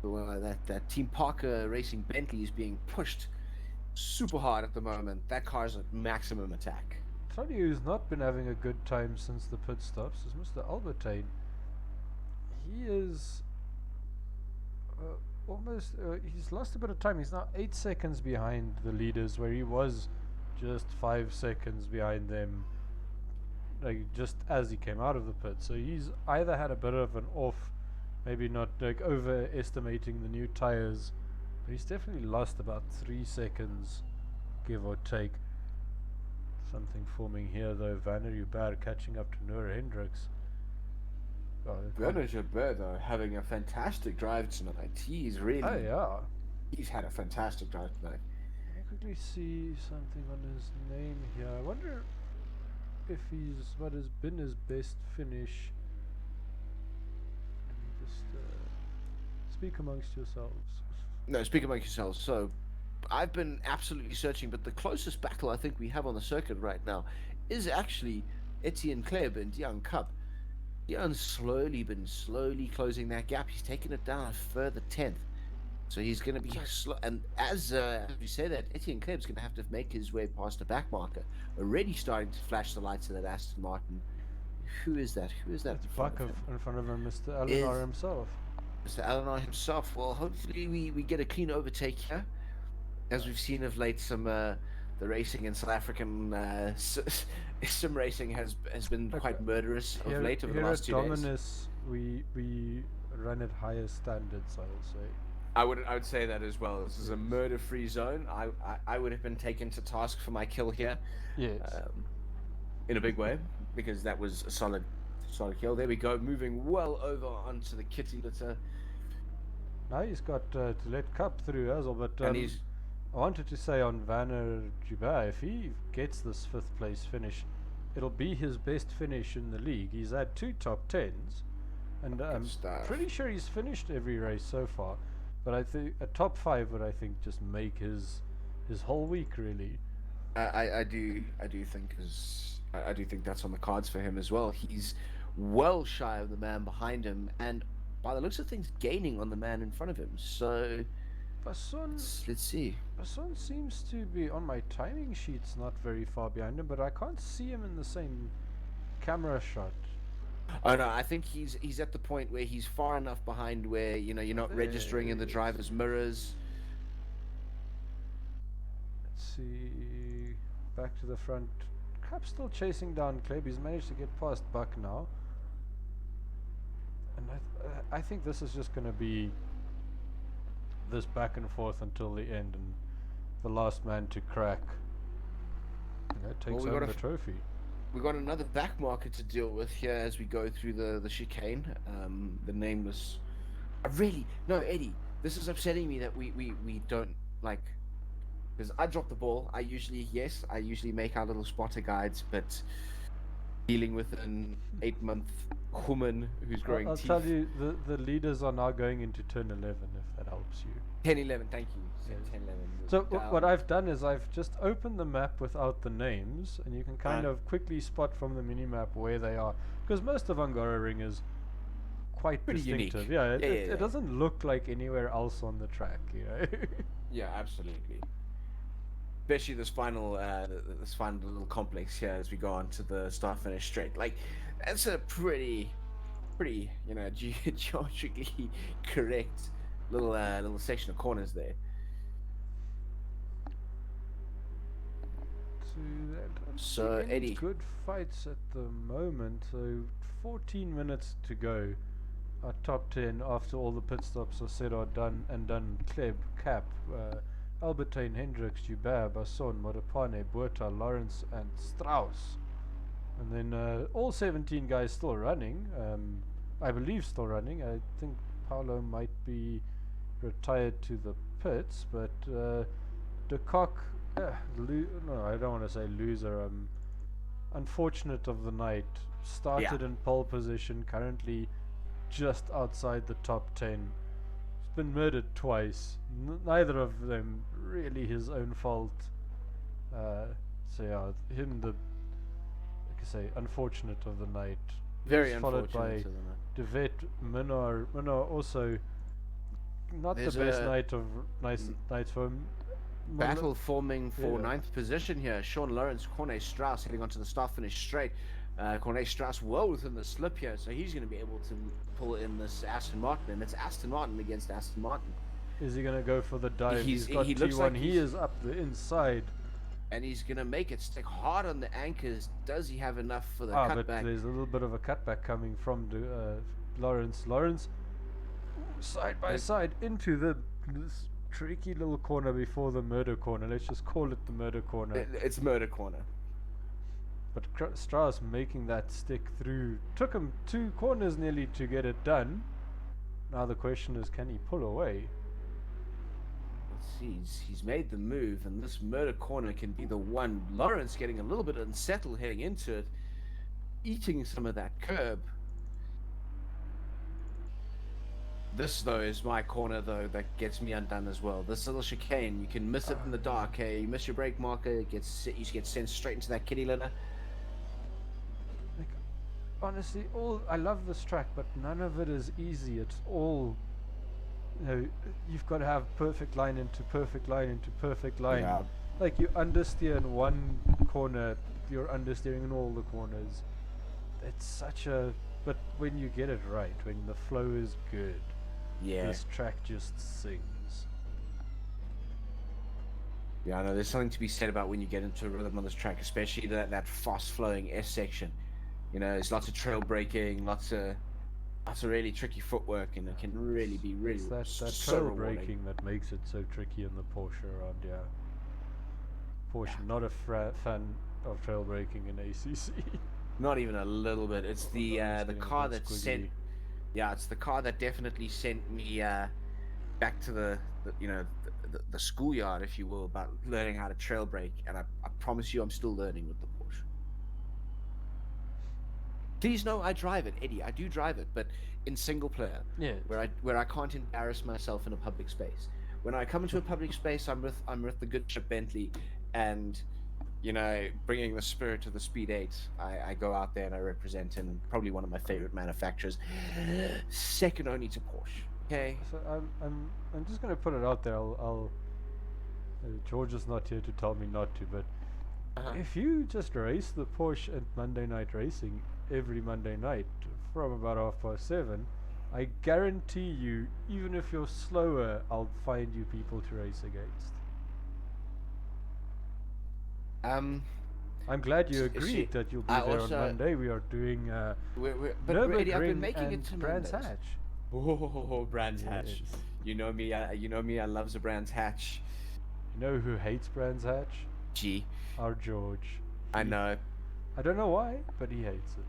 that Team Parker Racing Bentley is being pushed super hard at the moment. That car's at maximum attack. Tell you who's not been having a good time since the pit stops is Mr. Albertine. He is almost he's lost a bit of time. He's now 8 seconds behind the leaders, where he was just 5 seconds behind them, like just as he came out of the pit. So he's either had a bit of an off, maybe not like overestimating the new tires, but he's definitely lost about 3 seconds, give or take. Something forming here though. Werner Hubert catching up to Noah Hendricks. Werner Hubert though having a fantastic drive tonight. He's really. Oh yeah. He's had a fantastic drive tonight. Let me quickly see something on his name here. I wonder if what has been his best finish. Let me just speak amongst yourselves. No, speak amongst yourselves. So, I've been absolutely searching, but the closest battle I think we have on the circuit right now is actually Etienne Kleb and Dion Cup. Dion's been slowly closing that gap. He's taken it down a further 10th. So he's going to be slow. And as you say that, Etienne Kleb's going to have to make his way past the back marker. Already starting to flash the lights of that Aston Martin. Who is that? It's back in front of him, Mr. Eleanor himself. Mr. Eleanor himself. Well, hopefully we get a clean overtake here. As we've seen of late, some the racing in South African sim racing has been quite murderous of late over the last 2 days. Dominus, we run at higher standards, I will say. I would say that as well. This is a murder-free zone. I would have been taken to task for my kill here. Yes. In a big way, because that was a solid kill. There we go, moving well over onto the kitty litter. Now he's got to let Cup through as well, but and he's. I wanted to say on Werner Hubert, if he gets this 5th place finish, it'll be his best finish in the league. He's had 2 top 10s, and I'm pretty sure he's finished every race so far. But I think a top 5 would, I think, just make his whole week really. I do think that's on the cards for him as well. He's well shy of the man behind him, and by the looks of things, gaining on the man in front of him. So. Let's see. Basson seems to be on my timing sheets not very far behind him, but I can't see him in the same camera shot. Oh no, I think he's at the point where he's far enough behind where you're not registering in the driver's mirrors. Let's see. Back to the front. Cap's still chasing down Kleb. He's managed to get past Buck now, and I think this is just going to be this back and forth until the end, and the last man to crack takes home the trophy. We've got another back marker to deal with here as we go through the chicane. The nameless. Eddie, this is upsetting me that we don't like, because I dropped the ball. I usually make our little spotter guides, but dealing with an 8-month woman who's growing I'll teeth. tell you, the leaders are now going into turn 11, if that helps you. 10-11, thank you. Yes. 10-11. So what I've done is I've just opened the map without the names, and you can kind of quickly spot from the mini-map where they are, because most of Hungaroring is quite Pretty unique. distinctive. Yeah, Yeah, it doesn't look like anywhere else on the track, you know. Yeah, absolutely. Especially this final little complex here as we go on to the start finish straight. Like, that's a pretty, geometrically correct little section of corners there. So, Any Eddie. good fights at the moment. So 14 minutes to go. Our top 10 after all the pit stops are said are done and done. Kleb, Cap, Albertine, Hendricks, Joubert, Basson, Modapane, Buerta, Lawrence and Strauss. And then all 17 guys still running. I believe still running. I think Paolo might be retired to the pits, but De Kock, no, I don't want to say loser. Unfortunate of the night. Started in pole position, currently just outside the top 10. He's been murdered twice. Neither of them really his own fault. So yeah, like I say, unfortunate of the night. Very followed unfortunate. by De Vet, Minnar also not There's the best a nights for him. battle forming for Yeah. 9th position here. Sean Lawrence, Corne Strauss heading onto the start finish straight. Corne Strauss well within the slip here, so he's going to be able to pull in this Aston Martin, and it's Aston Martin against Aston Martin. Is he going to go for the dive? He got looks T1. like He is up the inside. And he's going to make it stick hard on the anchors. Does he have enough for the But cutback? there's a little bit of a cutback coming from Lawrence. Lawrence, side by side into this tricky little corner before the murder corner. Let's just call it the murder corner. It's murder corner. But Strauss making that stick through. Took him 2 corners nearly to get it done. Now the question is, can he pull away? Let's see, he's made the move, and this murder corner can be the one. Lawrence getting a little bit unsettled heading into it, eating some of that curb. This, though, is my corner, though, that gets me undone as well. This little chicane, you can miss it in the dark, hey? You miss your brake marker, you get sent straight into that kitty litter. Like, honestly, I love this track, but none of it is easy. It's all, you've got to have perfect line into perfect line into perfect line. Yeah. Like, you understeer in one corner, you're understeering in all the corners. It's such a... But when you get it right, when the flow is good, this track just sings. Yeah, I know there's something to be said about when you get into a rhythm on this track, especially that fast-flowing S section. There's lots of trail braking, lots of really tricky footwork, and it can really be It's that so trail rewarding. braking that makes it so tricky in the Porsche around here. Porsche, not a fan of trail braking in ACC. Not even a little bit. It's the getting a car bit that squiggly. sent. Yeah, it's the car that definitely sent me back to the schoolyard, if you will, about learning how to trail brake. And I promise you, I'm still learning with the Porsche. Please know I drive it, Eddie. I do drive it, but in single player, Yeah. where I can't embarrass myself in a public space. When I come into a public space, I'm with the good ship Bentley, and bringing the spirit of the Speed 8, I go out there and I represent in probably one of my favorite manufacturers, second only to Porsche. Okay. So I'm just gonna put it out there. I'll George is not here to tell me not to, but if you just race the Porsche at Monday Night Racing every Monday night from about 7:30, I guarantee you, even if you're slower, I'll find you people to race against. I'm glad you agreed that you'll be there on Monday. We are doing But Eddie, I've been making it to Brands Mondays. Hatch. Oh, Brands Hatch. Yes. You know me. I love the Brands Hatch. You know who hates Brands Hatch? Gee, Our George. I know. I don't know why, but he hates it.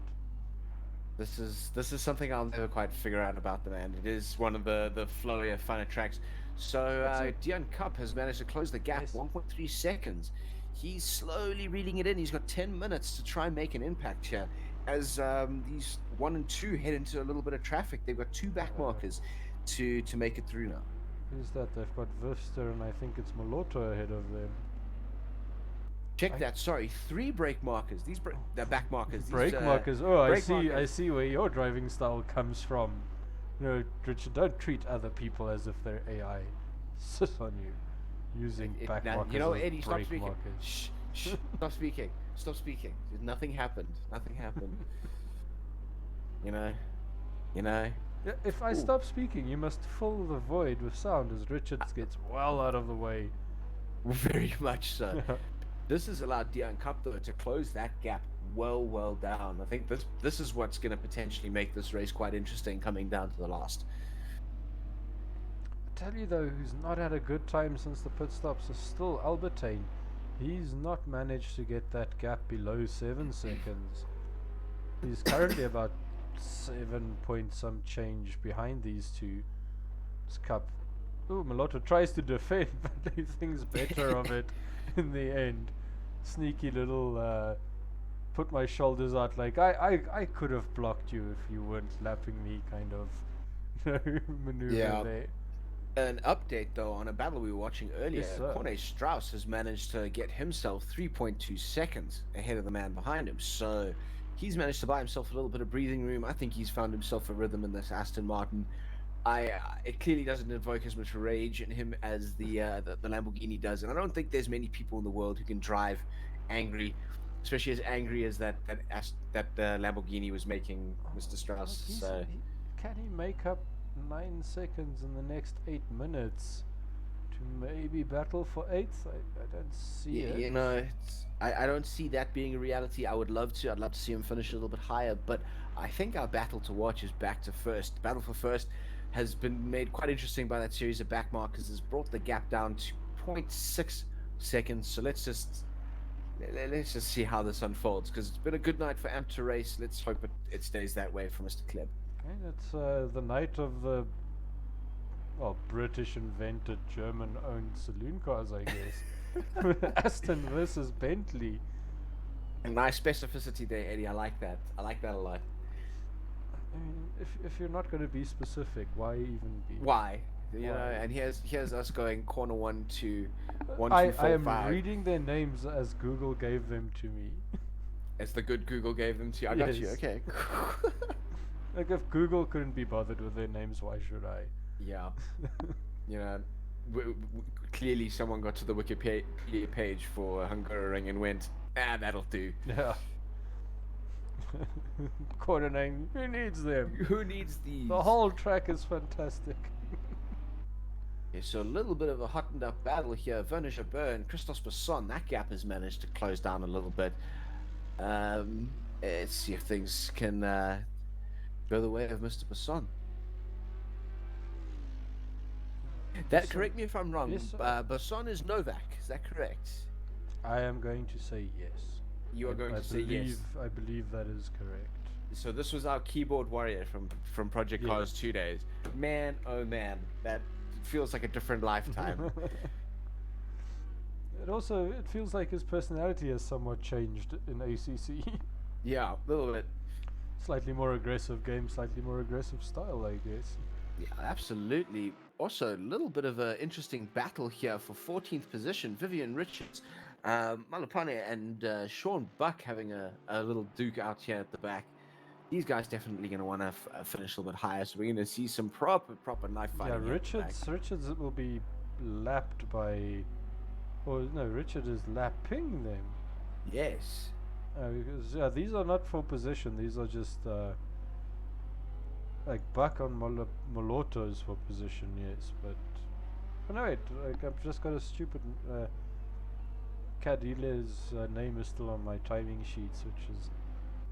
This is something I'll never quite figure out about the man. It is one of the flowier, funner tracks. So Dion Cup has managed to close the gap, Yes. 1.3 seconds. He's slowly reeling it in. He's got 10 minutes to try and make an impact here. As these 1 and 2 head into a little bit of traffic, they've got 2 back markers to make it through now. Who's that? They've got Vista and I think it's Moloto ahead of them. Check that. Sorry, 3 brake markers. They're back markers. Brake These, markers. Oh, I brake see. I markers. see where your driving style comes from. Richard, don't treat other people as if they're AI. Sit on you, using back Now, markers you know, as Eddie, stop brake speaking. markers. Shh, shh, stop speaking. Stop speaking. Nothing happened. Nothing happened. You know. Yeah, if I Ooh. stop speaking, you must fill the void with sound as Richard gets well out of the way. Very much so. This has allowed Dion Cup though to close that gap well down. I think this is what's going to potentially make this race quite interesting coming down to the last. I tell you though, who's not had a good time since the pit stops is still Albertine. He's not managed to get that gap below 7 seconds. He's currently about 7 point some change behind these two. This Cup. Oh, Malotto tries to defend, but he thinks better of it in the end. Sneaky little put my shoulders out like I could have blocked you if you weren't lapping me kind of maneuver there. An update though on a battle we were watching earlier. Yes, sir. Corne Strauss has managed to get himself 3.2 seconds ahead of the man behind him. So he's managed to buy himself a little bit of breathing room. I think he's found himself a rhythm in this Aston Martin. It clearly doesn't evoke as much rage in him as the Lamborghini does, and I don't think there's many people in the world who can drive angry, especially as angry as that Lamborghini was making Mr. Strauss. So Can he make up 9 seconds in the next 8 minutes to maybe battle for 8th? I don't see it. You know, I don't see that being a reality. I would love to. I'd love to see him finish a little bit higher, but I think our battle to watch is back to first. Battle for first has been made quite interesting by that series of back markers. Has brought the gap down to 0.6 seconds. So let's just see how this unfolds, because it's been a good night for Amp to race. Let's hope it stays that way for Mr. Kleb. And it's the night of the British invented German owned saloon cars, I guess. Aston versus Bentley. Nice specificity there, Eddie. I like that. I like that a lot. I mean, if you're not going to be specific, why even be? Why? You know, Why? and here's us going corner 1 to 1 I 2 4 am 5. reading their names as Google gave them to me. As the good Google gave them to you. I got you. Yes. Okay. Like, if Google couldn't be bothered with their names, why should I? Yeah. You know, clearly someone got to the Wikipedia page for Hungaroring and went, that'll do. Yeah. Corner name, who needs them? Who needs these? The whole track is fantastic. Yeah, so a little bit of a hottened up battle here. Werner Jabeur and Christos Besson. That gap has managed to close down a little bit. Let's see if things can go the way of Mr. Besson. Correct me if I'm wrong. Yes, Besson is Novak. Is that correct? I am going to say yes. You are going to say yes. I believe that is correct. So this was our keyboard warrior from Project Cars 2 days. Man, oh man, that feels like a different lifetime. It feels like his personality has somewhat changed in ACC. Yeah, a little bit. Slightly more aggressive game, slightly more aggressive style, I guess. Yeah, absolutely. Also, a little bit of an interesting battle here for 14th position. Vivian Richards, Malapane and Sean Buck having a little duke out here at the back. These guys definitely going to want to finish a little bit higher, so we're going to see some proper knife fighting. Yeah, Richards will be lapped by... Oh, no, Richard is lapping them. Yes. Because, these are not for position, these are just... like Buck on Moloto's for position, yes, but... Oh no, wait, like, I've just got a stupid... Cadilla's name is still on my timing sheets, which has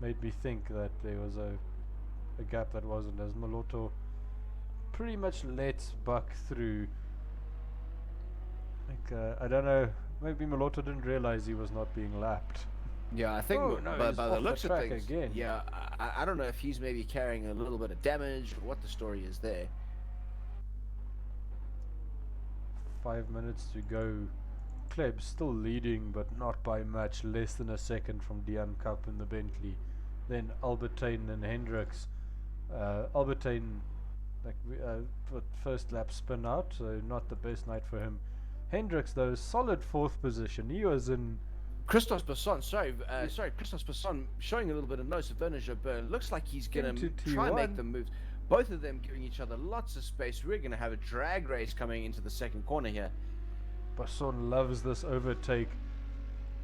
made me think that there was a gap that wasn't, as Moloto pretty much let Buck through. Like, I don't know, maybe Moloto didn't realize he was not being lapped. Yeah, I think no, by he's the off looks the of track things, again. yeah, I don't know if he's maybe carrying a little bit of damage or what the story is there. 5 minutes to go. Kleb still leading, but not by much, less than a second from Dion Cup in the Bentley. Then Albertine and Hendricks. Albertine, like first lap spin out, so not the best night for him. Hendricks though, solid 4th position. He was in... Christos Besson, Christos Besson showing a little bit of nose of Werner Jabeur. Looks like he's gonna Into try and make T1. the moves. both of them giving each other lots of space. We're going to have a drag race coming into the second corner here. Basson loves this overtake,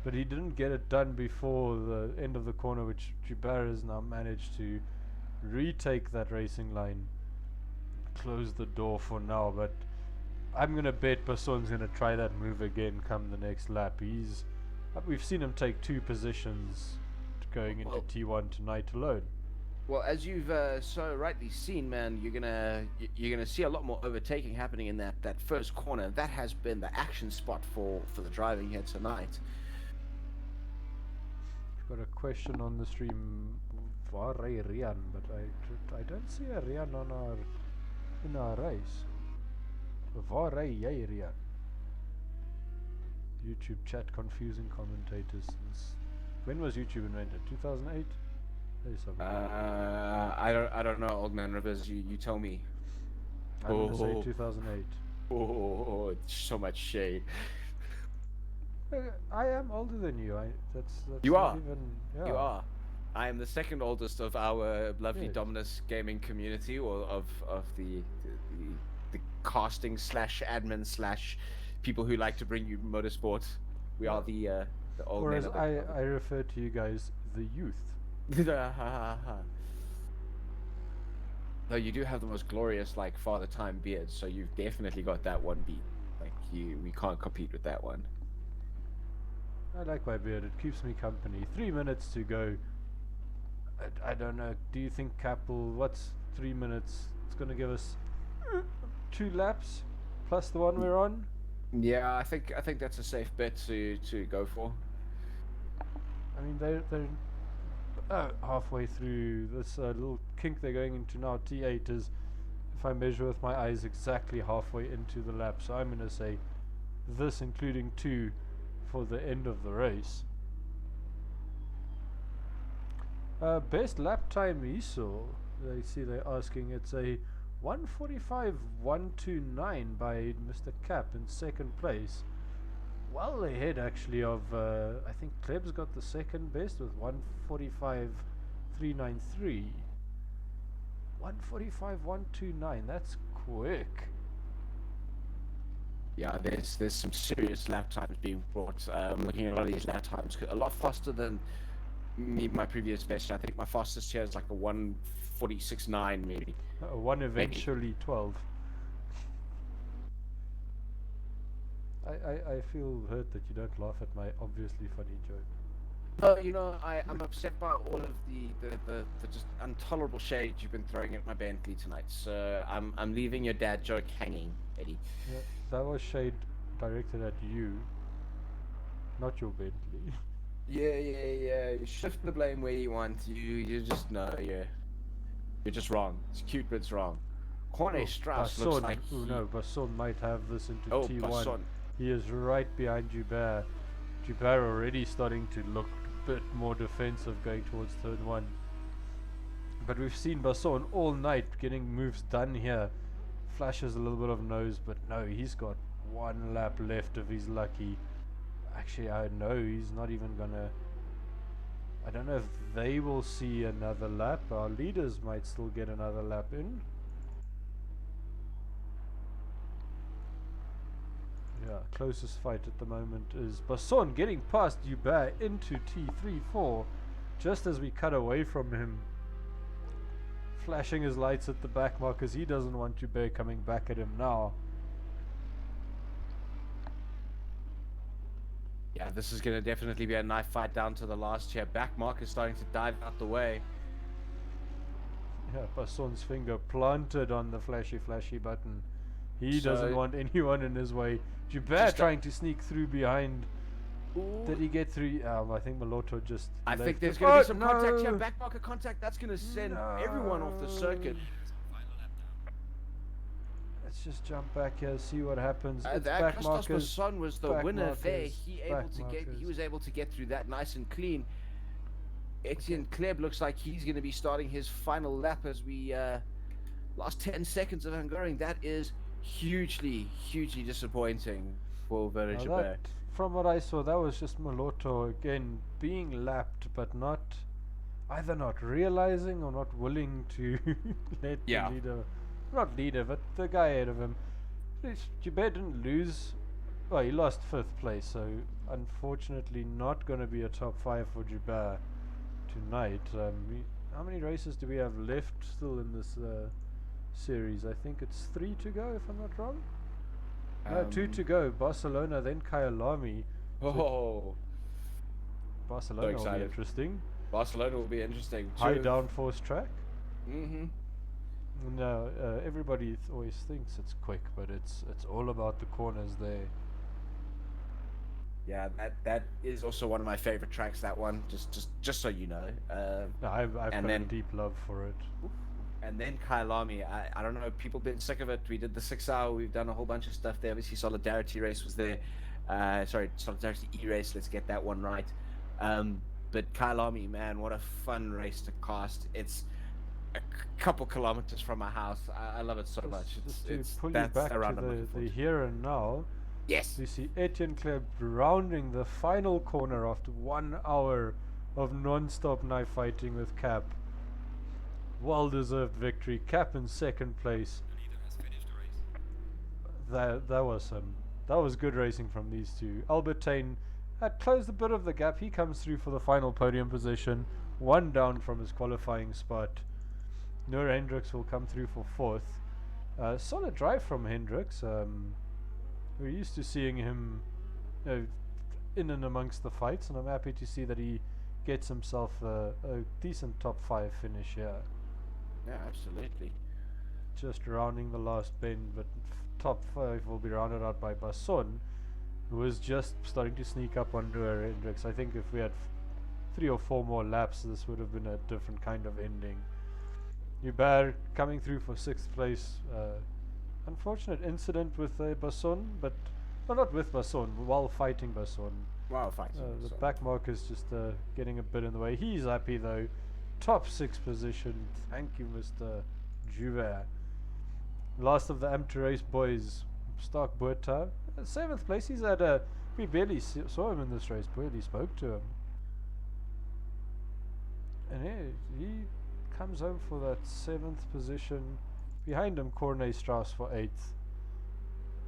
but he didn't get it done before the end of the corner, which Joubert has now managed to retake that racing line, close the door for now. But I'm gonna bet Basson's gonna try that move again come the next lap. We've seen him take 2 positions going into T1 tonight alone. Well, as you've so rightly seen, man, you're gonna see a lot more overtaking happening in that first corner. That has been the action spot for the driving here tonight. Got a question on the stream, waar ry Rian, but I don't see a Rian in our race. Waar ry jy Rian? YouTube chat confusing commentators since when was YouTube invented? 2008? I don't know, old man Rivers. You tell me. I'm gonna say 2008. Oh, so much shade. I am older than you. That's you not are. Even, yeah. You are. I am the second oldest of our lovely Yes. Dominus gaming community, or of the casting / admin / people who like to bring you motorsport. We are the old Or men as of the I refer to you guys, the youth. Though you do have the most glorious Father Time beard, so you've definitely got that one beat. We can't compete with that one. I like my beard. It keeps me company. 3 minutes to go. I don't know. Do you think Capel? What's 3 minutes? It's gonna give us 2 laps plus the one we're on. Yeah, I think that's a safe bet to go for. I mean, they're halfway through this little kink they're going into now. T8 is, if I measure with my eyes, exactly halfway into the lap. So I'm gonna say this, including 2, for the end of the race. Best lap time ESO. They're asking. It's a 1:45.129 by Mr. Cap in second place. Well ahead actually of I think Kleb's got the second best with 1:45.393. 1:45.129. That's quick. Yeah, there's some serious lap times being brought. Looking at a lot of these lap times, a lot faster than my previous best. I think my fastest here is like a 1:46.9 maybe. One eventually 12. I feel hurt that you don't laugh at my obviously funny joke. I'm upset by all of the just intolerable shade you've been throwing at my Bentley tonight. So I'm leaving your dad joke hanging, Eddie. Yeah, that was shade directed at you, not your Bentley. Yeah. Shift the blame where you want. You just know, you're just wrong. It's cute, but it's wrong. Corne Strauss looks like Basson might have this into T1. Basson. He is right behind Joubert. Joubert already starting to look a bit more defensive going towards turn 1. But we've seen Basson all night getting moves done here. Flashes a little bit of nose, but no, he's got 1 lap left if he's lucky. Actually, I know he's not even gonna. I don't know if they will see another lap. Our leaders might still get another lap in. Yeah, closest fight at the moment is Basson getting past Joubert into T3-4 just as we cut away from him. Flashing his lights at the back mark because he doesn't want Joubert coming back at him now. Yeah, this is going to definitely be a knife fight down to the last here. Back mark is starting to dive out the way. Yeah, Basson's finger planted on the flashy button. He doesn't want anyone in his way. Joubert trying to sneak through behind. Ooh. Did he get through? I think Malotto just. I think there's going to be some contact here. Back marker contact. That's going to send everyone off the circuit. Let's just jump back here, see what happens. Back markers. Basson was the winner there. He was able to get through that nice and clean. Etienne Kleb looks like he's going to be starting his final lap as we last 10 seconds of Hungaroring. That is hugely disappointing for Werner Joubert. From what I saw, that was just Malotto again being lapped, but not either not realizing or not willing to let Yeah. the leader, not leader, but the guy ahead of him. Joubert didn't lose. Well, he lost 5th place, so unfortunately not going to be a top 5 for Joubert tonight. How many races do we have left still in this series? I think it's 3 to go, if I'm not wrong. No, 2 to go. Barcelona, then Kyalami. Oh, Barcelona will be excited. interesting. Barcelona will be interesting. High downforce track. Mm-hmm. No, everybody always thinks it's quick, but it's all about the corners there. Yeah, that is also one of my favorite tracks. That one, just so you know. No, I've got a deep love for it. And then Kyalami, I don't know, people been sick of it. We did the 6 hour, we've done a whole bunch of stuff there. Obviously, Solidarity Race was there. Solidarity E-Race, let's get that one right. But Kyalami, man, what a fun race to cast. It's a couple kilometers from my house. I love it so much. Just to pull you back to the here and now. Yes. You see Etienne Kleb rounding the final corner after 1 hour of non-stop knife fighting with Cap. Well-deserved victory. Cap in 2nd place. That was good racing from these two. Albertine had closed a bit of the gap. He comes through for the final podium position, 1 down from his qualifying spot. Noor Hendricks will come through for 4th. Solid drive from Hendricks. We're used to seeing him in and amongst the fights, and I'm happy to see that he gets himself a decent top 5 finish here. Yeah, absolutely. Just rounding the last bend, but top 5 will be rounded out by Basson, who is just starting to sneak up on Noor Hendricks. I think if we had 3 or 4 more laps, this would have been a different kind of ending. Hubert coming through for 6th place. Unfortunate incident with Basson, but not with Basson, while fighting Basson. Wow, fighting. The back mark is just getting a bit in the way. He's happy though. Top 6 position. Thank you, Mr. Joubert. Last of the amateur race boys, Stark Buerta. 7th place. He's at we barely saw him in this race. Barely spoke to him. And he comes home for that 7th position. Behind him, Cornet Strauss for 8th.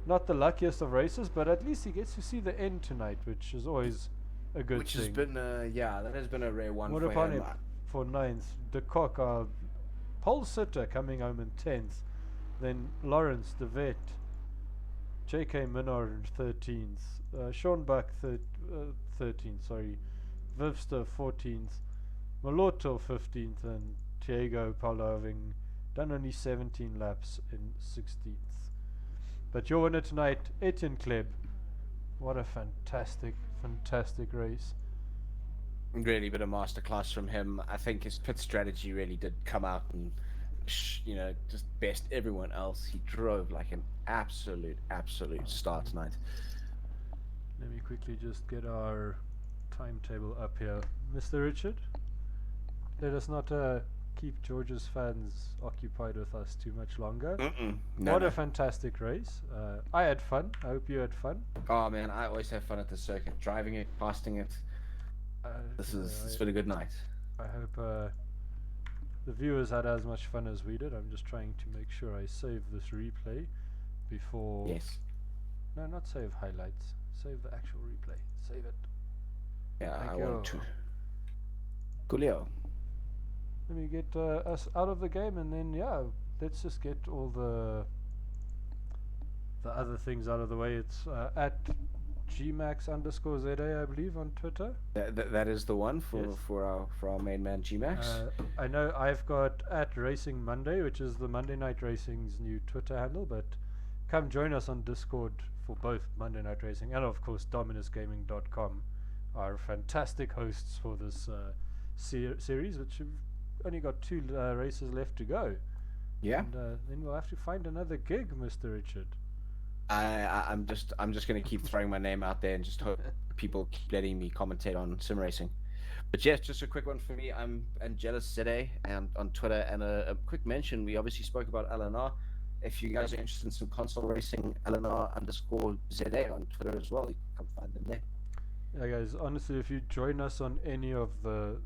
Not the luckiest of races, but at least he gets to see the end tonight, which is always a good which thing. Has been, that has been a rare one What for upon him. him for 9th. De Kock, our pole sitter, coming home in 10th. Then Lawrence, De Vet, J.K. Minard 13th. Sean Buck 13th, sorry. Vivster 14th. Maloto 15th, and Thiago Paulo having done only 17 laps in 16th. But your winner tonight, Etienne Kleb. What a fantastic race. Really been a masterclass from him. I think his pit strategy really did come out and, just best everyone else. He drove like an absolute star tonight. Let me quickly just get our timetable up here. Mr. Richard, let us not keep George's fans occupied with us too much longer. What a fantastic race. I had fun. I hope you had fun. Oh man, I always have fun at the circuit. Driving it, casting it. It's been a good night. I hope the viewers had as much fun as we did. I'm just trying to make sure I save this replay before... Yes. No, not save highlights. Save the actual replay. Save it. Yeah, Thank I you. want to. Coolio. Let me get us out of the game, and then let's just get all the other things out of the way. It's at Gmax_ZA, I believe, on Twitter. That is the one for Yes. for our main man Gmax. I know I've got at Racing Monday, which is the Monday Night Racing's new Twitter handle, but come join us on Discord for both Monday Night Racing and of course DominusGaming.com, our fantastic hosts for this series, which have only got 2 races left to go. Yeah. And then we'll have to find another gig, Mr. Richard. I'm just gonna keep throwing my name out there and just hope people keep letting me commentate on sim racing. But yes, just a quick one for me. I'm Angelus ZA and on Twitter, and a quick mention. We obviously spoke about LNR. If you guys are interested in some console racing, LNR_ZA on Twitter as well. You can come find them there. Yeah, guys. Honestly, if you join us on any of the